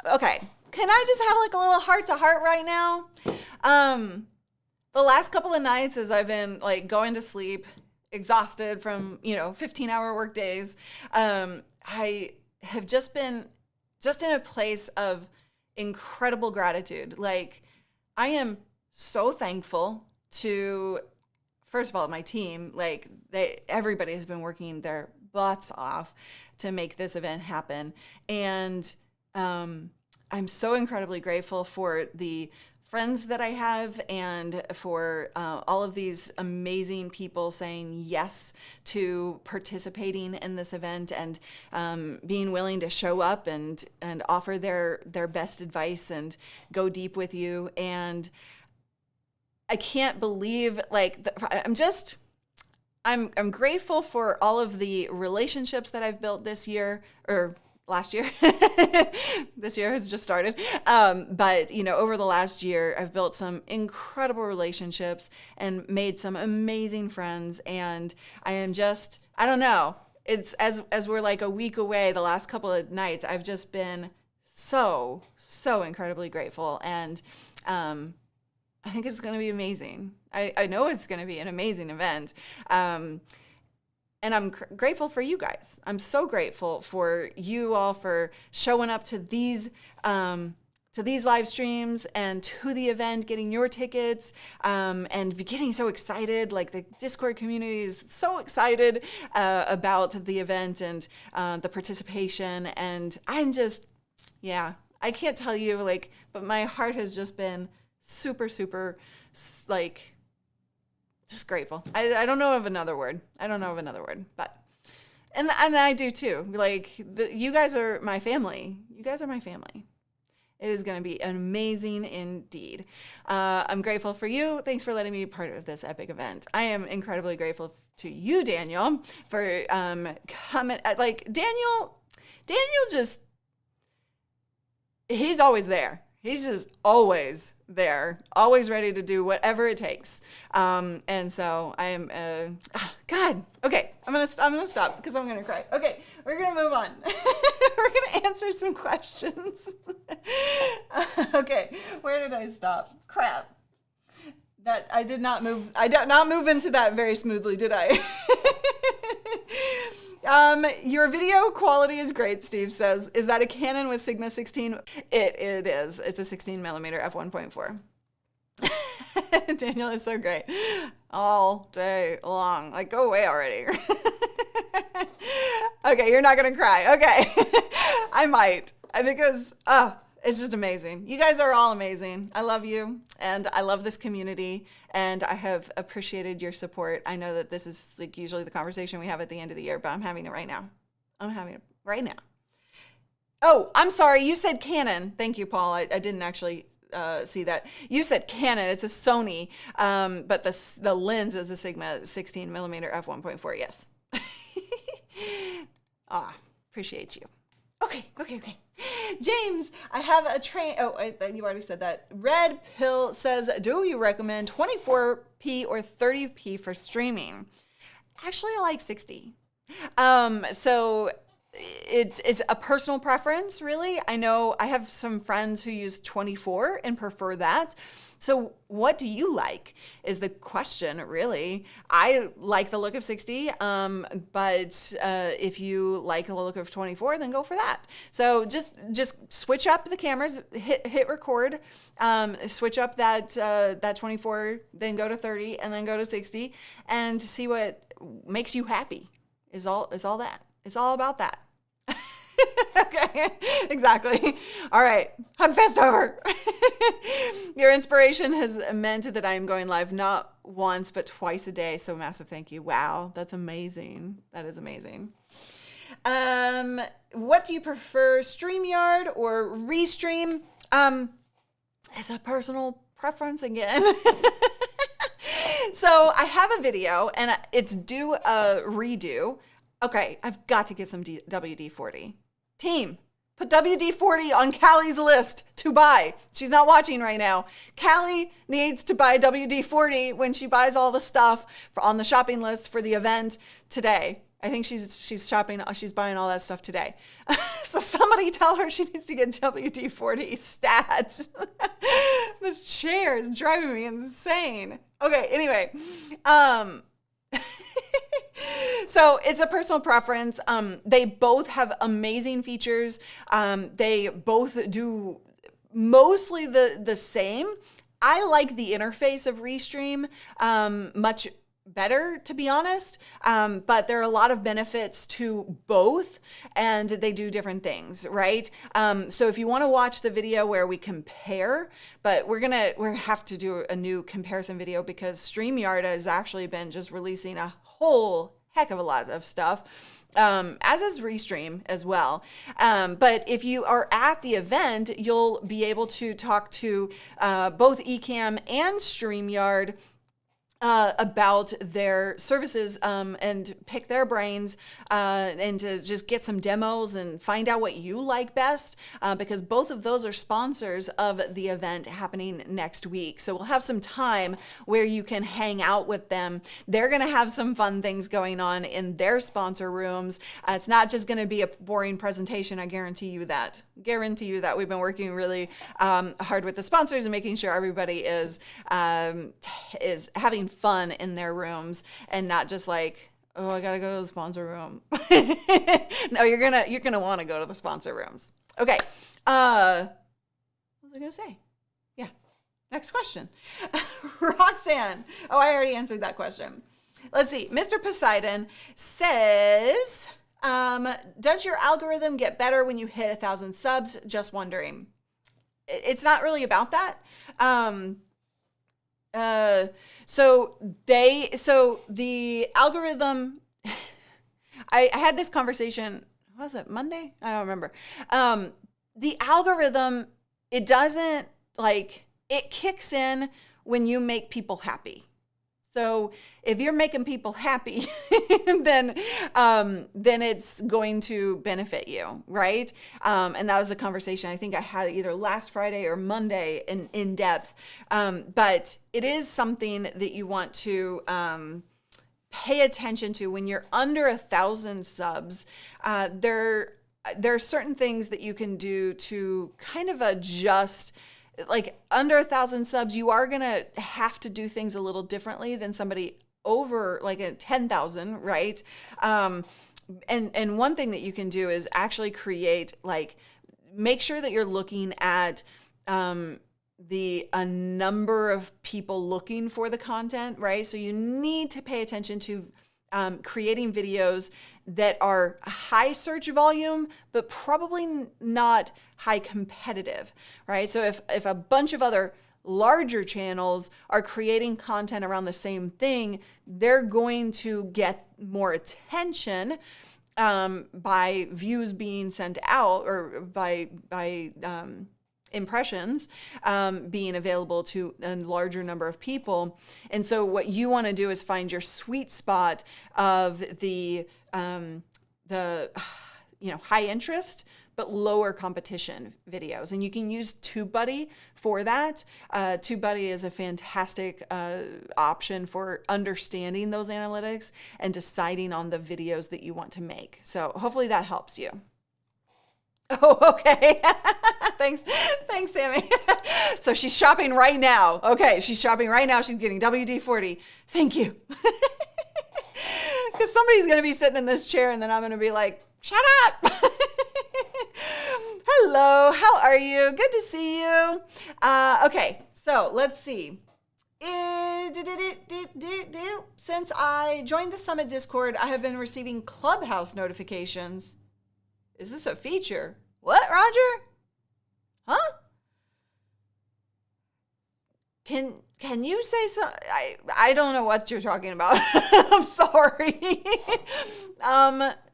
Okay. Can I just have like a little heart to heart right now? The last couple of nights as I've been like going to sleep, exhausted from, 15-hour work days, I have just been in a place of incredible gratitude. Like, I am so thankful to, first of all, my team. Like, everybody has been working their butts off to make this event happen. And I'm so incredibly grateful for the friends that I have, and for all of these amazing people saying yes to participating in this event and being willing to show up and offer their best advice and go deep with you. And I can't believe, like, I'm grateful for all of the relationships that I've built this year, or last year. This year has just started. But, you know, over the last year, I've built some incredible relationships and made some amazing friends. And I am just, I don't know, it's as we're like a week away, the last couple of nights, I've just been so incredibly grateful. And I think it's going to be amazing. I know it's going to be an amazing event. And I'm grateful for you guys. I'm so grateful for you all for showing up to these live streams and to the event, getting your tickets, and getting so excited. Like, the Discord community is so excited about the event and the participation. And I'm just, yeah, I can't tell you, like, but my heart has just been super, like, just grateful. I don't know of another word. But, and I do too. Like, you guys are my family. You guys are my family. It is going to be amazing indeed. I'm grateful for you. Thanks for letting me be part of this epic event. I am incredibly grateful to you, Daniel, for coming. Like, Daniel just, he's always there. He's just always there, always ready to do whatever it takes. And so I am, God, okay, I'm gonna stop because I'm gonna cry. Okay, we're gonna move on. We're gonna answer some questions. Okay, where did I stop? Crap. That I did not move into that very smoothly, did I? Your video quality is great, Steve says. Is that a Canon with Sigma 16? It is. It's a 16 millimeter f1.4. Daniel is so great. All day long. Like, go away already. Okay, you're not going to cry. Okay. I might. Because, it's just amazing. You guys are all amazing. I love you, and I love this community, and I have appreciated your support. I know that this is like usually the conversation we have at the end of the year, but I'm having it right now. Oh, I'm sorry. You said Canon. Thank you, Paul. I didn't actually see that. You said Canon. It's a Sony, but the lens is a Sigma 16 millimeter f1.4. Yes. Appreciate you. Okay. James, I have a train. Oh, you already said that. Red Pill says, do you recommend 24p or 30p for streaming? Actually, I like 60. So it's a personal preference, really. I know I have some friends who use 24 and prefer that. So what do you like is the question, really. I like the look of 60, but if you like the look of 24, then go for that. So just switch up the cameras, hit record, switch up that 24, then go to 30, and then go to 60, and see what makes you happy. Is all that. It's all about that. Okay, exactly. All right, Hugfest over. Your inspiration has meant that I am going live not once, but twice a day. So massive thank you. Wow, that's amazing. That is amazing. What do you prefer, StreamYard or Restream? It's a personal preference again. So I have a video, and it's due a redo. Okay, I've got to get some WD-40. Team, put WD-40 on Callie's list to buy. She's not watching right now. Callie needs to buy WD-40 when she buys all the stuff on the shopping list for the event today. I think she's buying all that stuff today. So somebody tell her she needs to get WD-40 stats. This chair is driving me insane. Okay, anyway. So it's a personal preference. They both have amazing features. They both do mostly the same. I like the interface of Restream much better, to be honest. But there are a lot of benefits to both, and they do different things, right? So if you want to watch the video where we compare, but we have to do a new comparison video because StreamYard has actually been just releasing a whole heck of a lot of stuff. As is Restream as well. But if you are at the event, you'll be able to talk to both ECAMM and StreamYard about their services and pick their brains and to just get some demos and find out what you like best because both of those are sponsors of the event happening next week. So we'll have some time where you can hang out with them. They're going to have some fun things going on in their sponsor rooms. It's not just going to be a boring presentation. I guarantee you that. We've been working really hard with the sponsors and making sure everybody is having fun in their rooms and not just like, oh, I gotta go to the sponsor room. No, you're gonna want to go to the sponsor rooms. Okay. What was I gonna say? Yeah. Next question. Roxanne. Oh, I already answered that question. Let's see. Mr. Poseidon says, does your algorithm get better when you hit 1,000 subs? Just wondering. It's not really about that. So the algorithm, I had this conversation, was it Monday? I don't remember. The algorithm, it doesn't it kicks in when you make people happy. So if you're making people happy, then it's going to benefit you, right? And that was a conversation I think I had either last Friday or Monday in depth. But it is something that you want to pay attention to when you're under 1,000 subs. There are certain things that you can do to kind of adjust. Like under 1,000 subs, you are going to have to do things a little differently than somebody over like at 10,000, right? And one thing that you can do is actually create, make sure that you're looking at a number of people looking for the content, right? So you need to pay attention to creating videos that are high search volume, but probably not high competitive, right? So if a bunch of other larger channels are creating content around the same thing, they're going to get more attention by views being sent out or by impressions being available to a larger number of people. And so what you want to do is find your sweet spot of the high interest but lower competition videos. And you can use TubeBuddy for that. TubeBuddy is a fantastic option for understanding those analytics and deciding on the videos that you want to make. So hopefully that helps you. Oh, okay. Thanks, Sammy. So she's shopping right now. Okay, she's shopping right now. She's getting WD-40. Thank you. Because somebody's going to be sitting in this chair and then I'm going to be like, shut up. Hello, how are you? Good to see you. Okay, so let's see. Since I joined the Summit Discord, I have been receiving Clubhouse notifications. Is this a feature? What, Roger? Huh? Can you say something? I don't know what you're talking about. I'm sorry.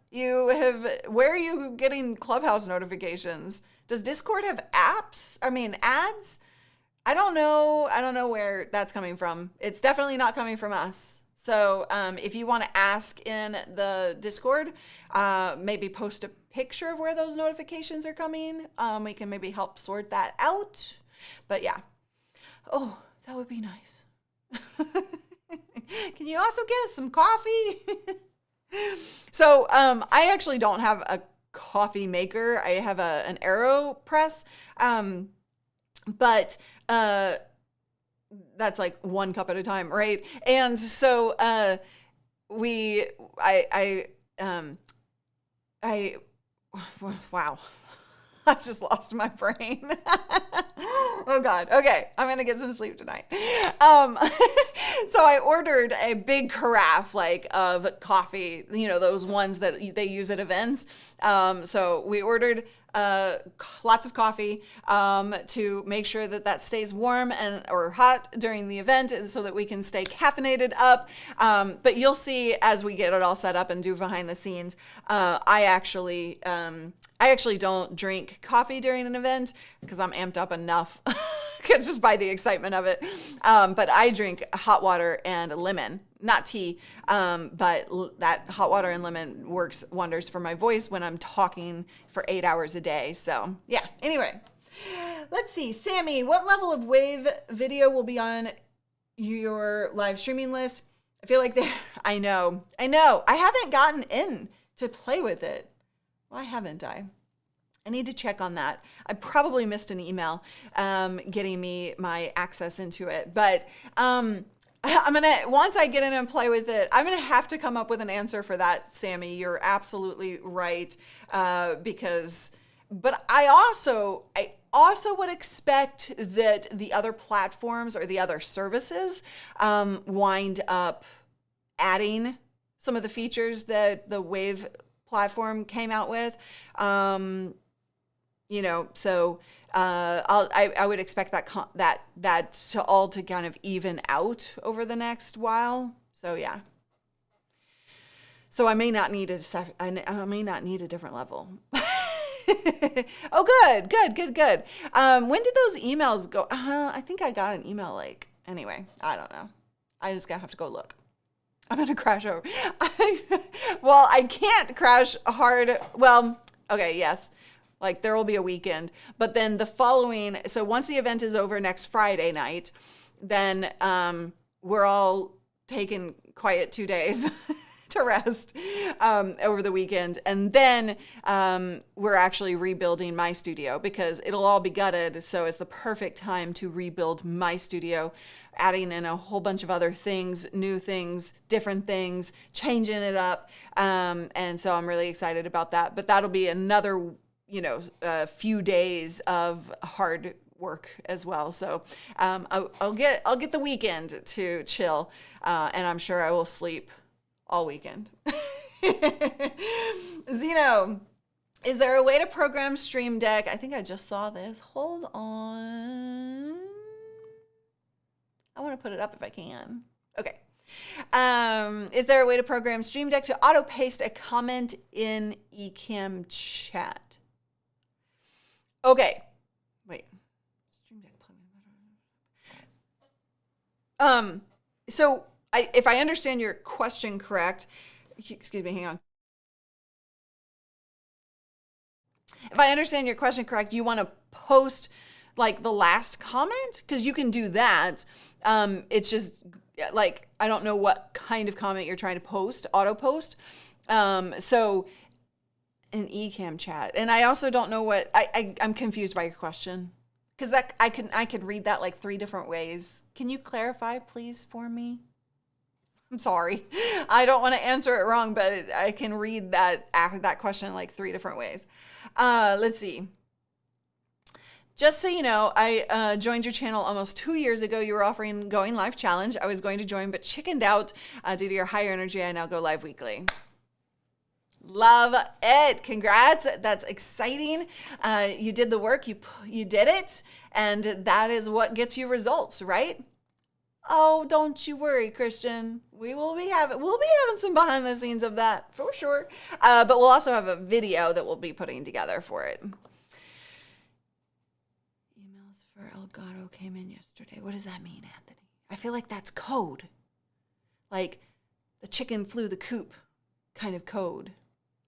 Where are you getting Clubhouse notifications? Does Discord have ads? I don't know where that's coming from. It's definitely not coming from us. So if you want to ask in the Discord, maybe post a picture of where those notifications are coming. We can maybe help sort that out. But yeah. Oh, that would be nice. Can you also get us some coffee? So I actually don't have a coffee maker. I have an AeroPress. But that's like one cup at a time, right? And so wow. I just lost my brain. Oh God. Okay. I'm going to get some sleep tonight. So I ordered a big carafe of coffee, those ones that they use at events. So we ordered lots of coffee to make sure that stays warm or hot during the event so that we can stay caffeinated up. But you'll see as we get it all set up and do behind the scenes, I actually don't drink coffee during an event because I'm amped up enough just by the excitement of it. But I drink hot water and lemon, not tea. But that hot water and lemon works wonders for my voice when I'm talking for 8 hours a day. So yeah, anyway, let's see. Sammy, what level of wave video will be on your live streaming list? I feel like I know. I haven't gotten in to play with it. Why haven't I? I need to check on that. I probably missed an email getting me my access into it. But once I get in and play with it, I'm gonna have to come up with an answer for that, Sammy. You're absolutely right. But I also would expect that the other platforms or the other services wind up adding some of the features that the Wave platform came out with. So I would expect that to all to kind of even out over the next while. So yeah. So I may not need I may not need a different level. Oh, good. When did those emails go? I think I got an email anyway, I don't know. I just have to go look. I'm going to crash over. Well, I can't crash hard. Well, okay, yes. There will be a weekend. But then so once the event is over next Friday night, then we're all taking quiet 2 days to rest over the weekend. And then we're actually rebuilding my studio because it'll all be gutted. So it's the perfect time to rebuild my studio, adding in a whole bunch of other things, new things, different things, changing it up. And so I'm really excited about that. But that'll be another, a few days of hard work as well. So I'll get the weekend to chill, and I'm sure I will sleep all weekend. Zeno, is there a way to program Stream Deck? I think I just saw this. Hold on. I want to put it up if I can. Okay. Is there a way to program Stream Deck to auto paste a comment in ECAMM chat? Okay. Wait. Stream Deck plugin. So if I understand your question correct, excuse me, hang on. If I understand your question correct, you want to post the last comment? Because you can do that. It's just I don't know what kind of comment you're trying to post, auto post. So an ECAMM chat. And I also don't know what, I'm confused by your question. Because I could read that 3 different ways. Can you clarify, please, for me? I'm sorry. I don't want to answer it wrong, but I can read that question 3 different ways. Let's see. Just so you know, I joined your channel almost 2 years ago. You were offering Going Live Challenge. I was going to join, but chickened out due to your higher energy. I now go live weekly. Love it. Congrats. That's exciting. You did the work. You did it. And that is what gets you results, right? Oh, don't you worry, Christian. We'll be having some behind the scenes of that for sure. But we'll also have a video that we'll be putting together for it. Emails for Elgato came in yesterday. What does that mean, Anthony? I feel like that's code. Like the chicken flew the coop kind of code.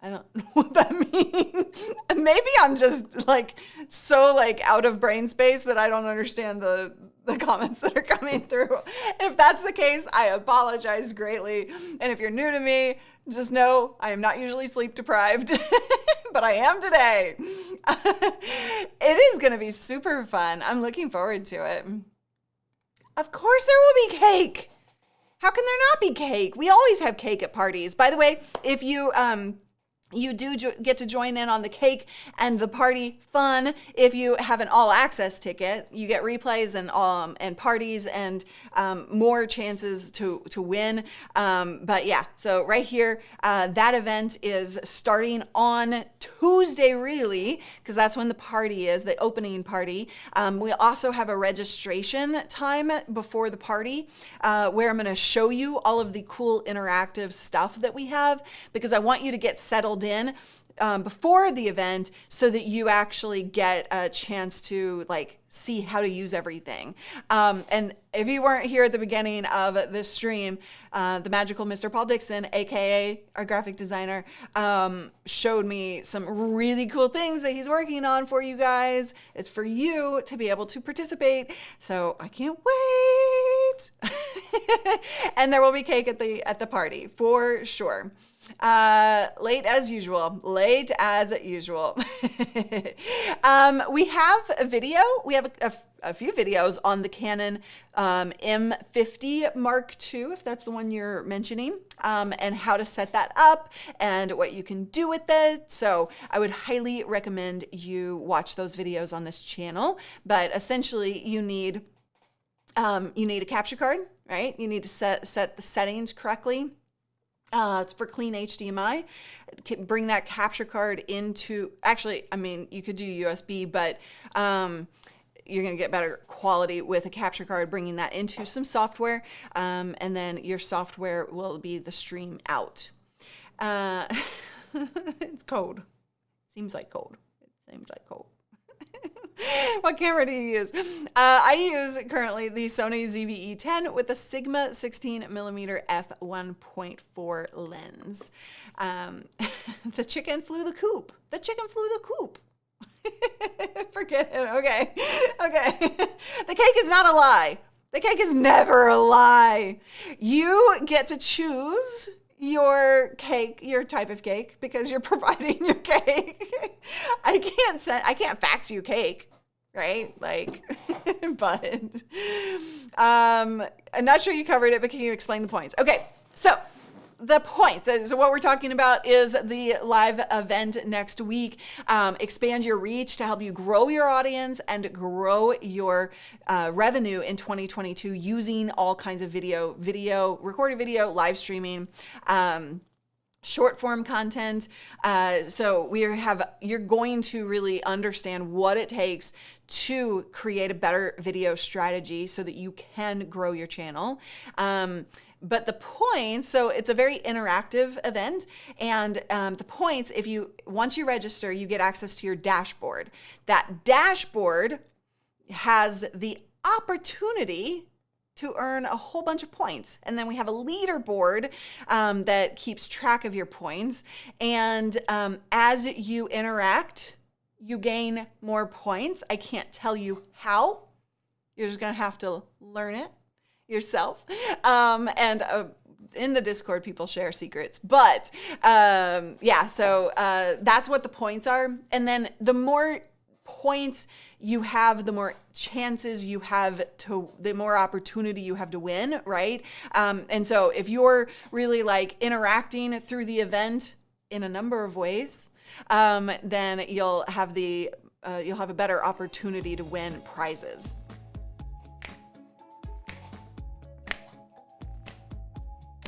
I don't know what that means. Maybe I'm just so out of brain space that I don't understand the comments that are coming through. If that's the case, I apologize greatly. And if you're new to me, just know I am not usually sleep deprived, but I am today. It is going to be super fun. I'm looking forward to it. Of course there will be cake. How can there not be cake? We always have cake at parties. By the way, if you You do get to join in on the cake and the party fun if you have an all access ticket. You get replays and parties and more chances to win. But yeah, so right here, that event is starting on Tuesday, really, because that's when the party is, the opening party. We also have a registration time before the party where I'm going to show you all of the cool interactive stuff that we have, because I want you to get settled in before the event so that you actually get a chance to like see how to use everything. And if you weren't here at the beginning of this stream, the magical Mr. Paul Dixon, aka our graphic designer, showed me some really cool things that he's working on for you guys. It's for you to be able to participate, so I can't wait. And there will be cake at the party for sure. Late as usual. We have a video. We have a few videos on the Canon M50 Mark II, if that's the one you're mentioning, and how to set that up and what you can do with it. So I would highly recommend you watch those videos on this channel. But essentially, you need a capture card, right? You need to set the settings correctly. It's for clean HDMI. Bring that capture card into, actually, I mean, you could do USB, but you're going to get better quality with a capture card, bringing that into some software, and then your software will be the stream out. It's code. Seems like code. It seems like code. What camera do you use? I use currently the Sony ZV-E10 with the Sigma 16mm f1.4 lens. The chicken flew the coop. The chicken flew the coop. Forget it. Okay. The cake is not a lie. The cake is never a lie. You get to choose your cake, your type of cake, because you're providing your cake. I can't fax you cake, right? Like, but I'm not sure you covered it, but can you explain the points? Okay, so the points. So what we're talking about is the live event next week. Expand your reach to help you grow your audience and grow your revenue in 2022 using all kinds of video, recorded video, live streaming, short form content. So you're going to really understand what it takes to create a better video strategy so that you can grow your channel. But the points, so it's a very interactive event, and the points, once you register, you get access to your dashboard. That dashboard has the opportunity to earn a whole bunch of points. And then we have a leaderboard that keeps track of your points. And as you interact, you gain more points. I can't tell you how. You're just gonna have to learn it yourself. And in the Discord, people share secrets. But so that's what the points are. And then the more points you have, the more chances you have the more opportunity you have to win, right? And so if you're really like interacting through the event in a number of ways, then you'll have a better opportunity to win prizes.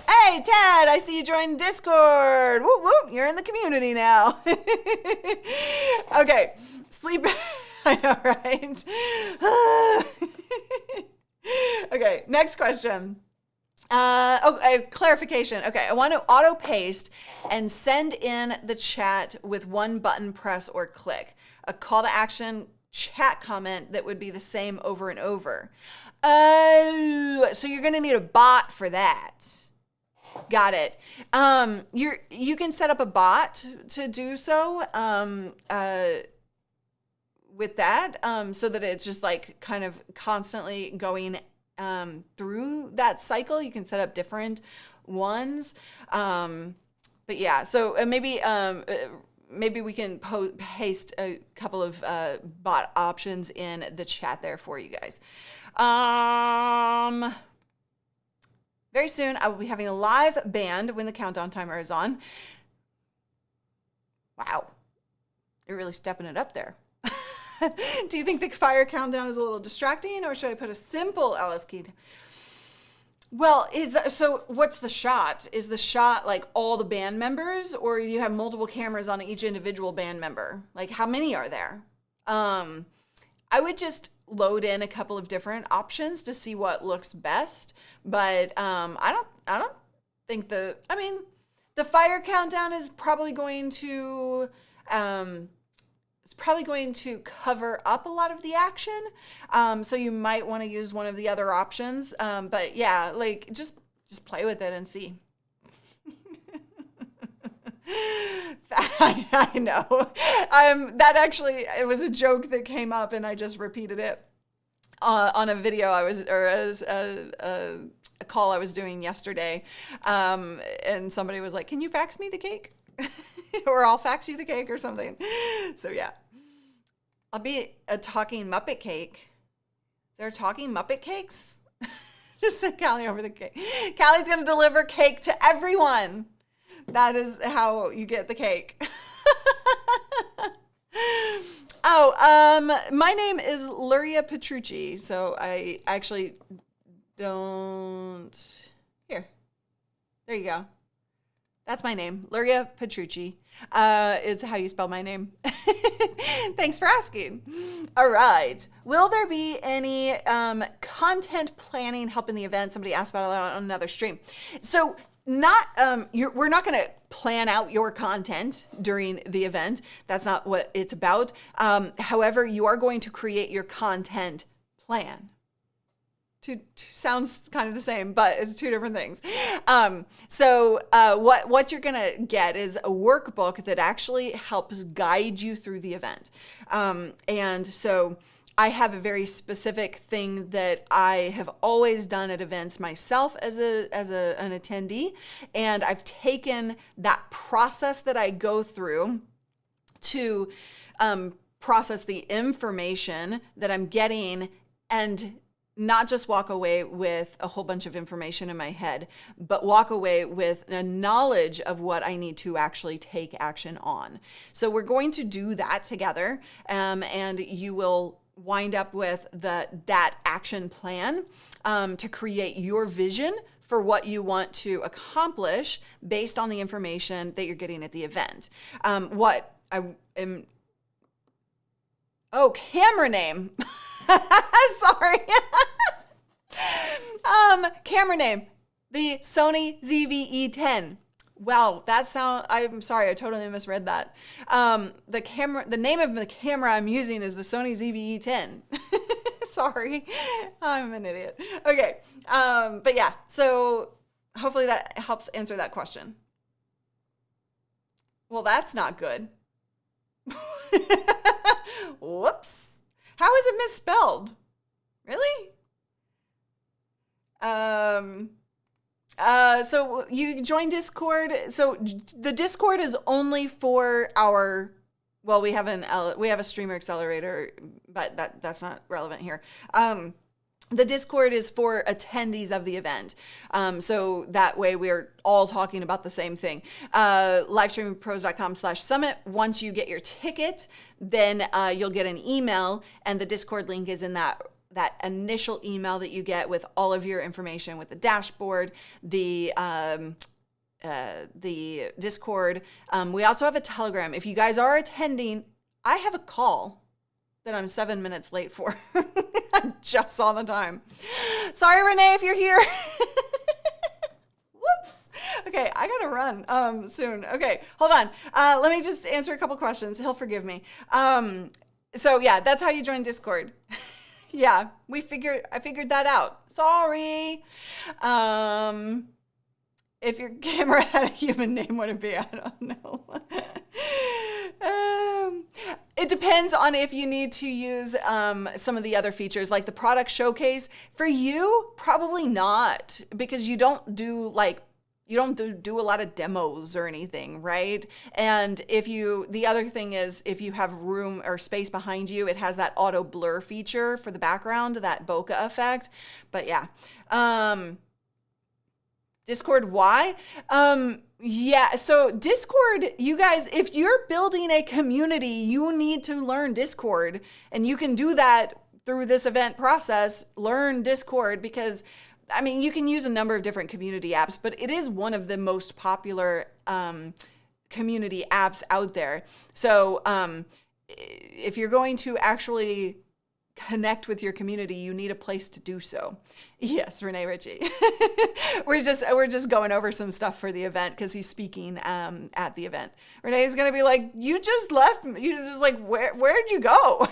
Hey, Ted, I see you joined Discord. Whoop, whoop, you're in the community now. Okay, sleep. I know, right? Okay, next question. Clarification. Okay, I want to auto paste and send in the chat with one button press or click. A call to action chat comment that would be the same over and over. So you're going to need a bot for that. Got it. You can set up a bot to do so with that, so that it's just like kind of constantly going through that cycle. You can set up different ones. But yeah, so maybe we can paste a couple of bot options in the chat there for you guys. Very soon, I will be having a live band when the countdown timer is on. Wow. You're really stepping it up there. Do you think the fire countdown is a little distracting, or should I put a simple LS key? Well, so what's the shot? Is the shot like all the band members, or you have multiple cameras on each individual band member? Like, how many are there? I would just load in a couple of different options to see what looks best. But I don't think the fire countdown is probably going to cover up a lot of the action. So you might want to use one of the other options. But yeah, like just play with it and see. I know. That actually, it was a joke that came up and I just repeated it on a video a call I was doing yesterday. And somebody was like, can you fax me the cake? Or I'll fax you the cake or something. So yeah. I'll be a talking Muppet cake. They're talking Muppet cakes? Just send Callie over the cake. Callie's going to deliver cake to everyone. That is how you get the cake. My name is Luria Petrucci. So I actually don't... Here. There you go. That's my name. Luria Petrucci is how you spell my name. Thanks for asking. All right. Will there be any content planning help in the event? Somebody asked about it on another stream. So we're not going to plan out your content during the event. That's not what it's about. However, you are going to create your content plan. Sounds kind of the same, but it's two different things. What you're gonna get is a workbook that actually helps guide you through the event. And so I have a very specific thing that I have always done at events myself as an attendee, and I've taken that process that I go through to process the information that I'm getting and not just walk away with a whole bunch of information in my head, but walk away with a knowledge of what I need to actually take action on. So we're going to do that together, and you will wind up with that action plan to create your vision for what you want to accomplish based on the information that you're getting at the event. Camera name. Sorry. Camera name. The Sony ZV-E10. Wow, I'm sorry, I totally misread that. The name of the camera I'm using is the Sony ZV-E10. Sorry, I'm an idiot. Okay, but yeah, so hopefully that helps answer that question. Well, that's not good. Whoops. How is it misspelled? Really? So you join Discord. So the Discord is only for we have a streamer accelerator, but that's not relevant here. The Discord is for attendees of the event. So that way we're all talking about the same thing. Livestreamingpros.com/summit. Once you get your ticket, then you'll get an email, and the Discord link is in that initial email that you get with all of your information, with the dashboard, the Discord. We also have a Telegram. If you guys are attending, I have a call that I'm 7 minutes late for. I just saw the time. Sorry, Renee, if you're here. Whoops. Okay, I gotta run soon. Okay, hold on. Let me just answer a couple questions. He'll forgive me. So yeah, that's how you join Discord. Yeah, I figured that out. Sorry. If your camera had a human name, what would it be? I don't know. It depends on if you need to use some of the other features, like the product showcase. For you, probably not, because you don't do a lot of demos or anything, right? And the other thing is, if you have room or space behind you, it has that auto blur feature for the background, that bokeh effect. But yeah. Discord, why? Yeah, so Discord, you guys, if you're building a community, you need to learn Discord, and you can do that through this event process. Learn Discord, because I mean, you can use a number of different community apps, but it is one of the most popular community apps out there. So if you're going to actually connect with your community, you need a place to do so. Yes, Renee Ritchie. we're just going over some stuff for the event because he's speaking at the event. Renee's gonna be like, you just left me. You just like, where'd you go?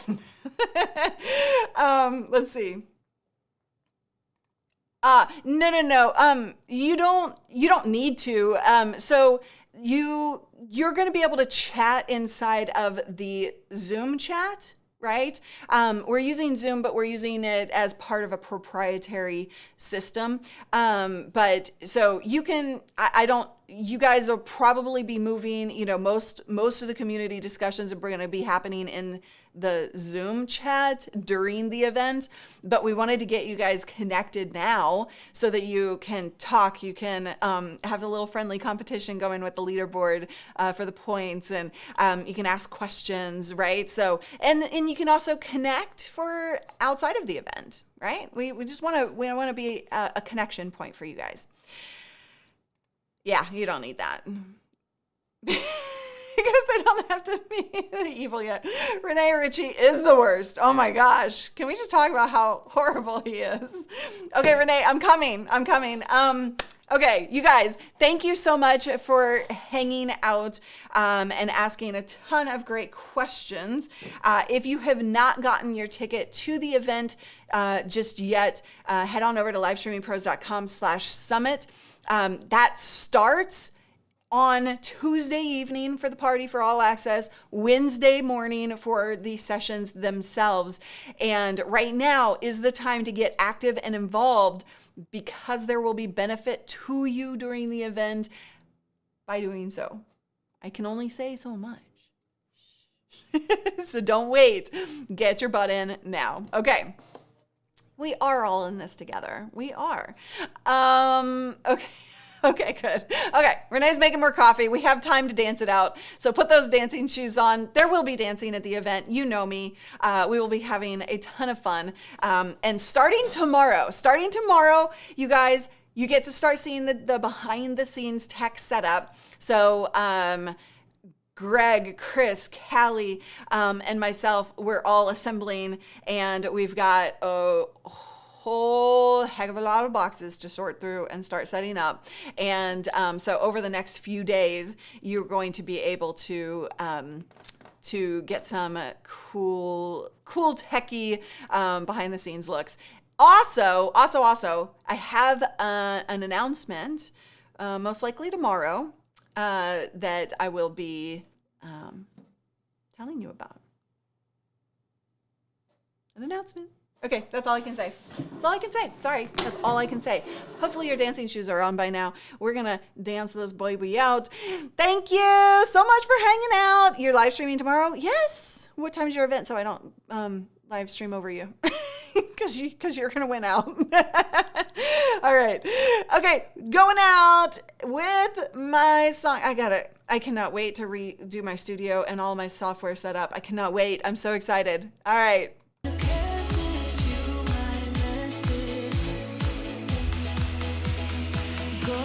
Let's see. No. You don't need to. So you're going to be able to chat inside of the Zoom chat, right? We're using Zoom, but we're using it as part of a proprietary system. But so you can, you guys will probably be moving, most of the community discussions are going to be happening in the Zoom chat during the event, but we wanted to get you guys connected now so that you can talk, you can have a little friendly competition going with the leaderboard for the points, and you can ask questions, right? So, and you can also connect for outside of the event, right? We just want to be a connection point for you guys. Yeah, you don't need that. Because they don't have to be evil yet. Renee Ritchie is the worst. Oh my gosh. Can we just talk about how horrible he is? Okay, Renee, I'm coming. Okay, you guys, thank you so much for hanging out and asking a ton of great questions. If you have not gotten your ticket to the event just yet, head on over to livestreamingpros.com/summit. That starts on Tuesday evening for the party for all access, Wednesday morning for the sessions themselves. And right now is the time to get active and involved, because there will be benefit to you during the event by doing so. I can only say so much. So don't wait. Get your butt in now. Okay. We are all in this together. We are. Okay. Okay, good. Okay, Renee's making more coffee. We have time to dance it out. So put those dancing shoes on. There will be dancing at the event. You know me. We will be having a ton of fun. And starting tomorrow, you guys, you get to start seeing the behind the scenes tech setup. So, Greg, Chris, Callie, and myself, we're all assembling, and we've got a whole heck of a lot of boxes to sort through and start setting up. And so over the next few days, you're going to be able to get some cool techie behind the scenes looks. Also, I have an announcement, most likely tomorrow, that I will be telling you about. An announcement. Okay, that's all I can say. Sorry, that's all I can say. Hopefully your dancing shoes are on by now. We're gonna dance this baby out. Thank you so much for hanging out. You're live streaming tomorrow? Yes. What time's your event so I don't live stream over you? Because you're gonna win out. All right. Okay, going out with my song. I cannot wait to redo my studio and all my software set up. I cannot wait. I'm so excited. All right. Go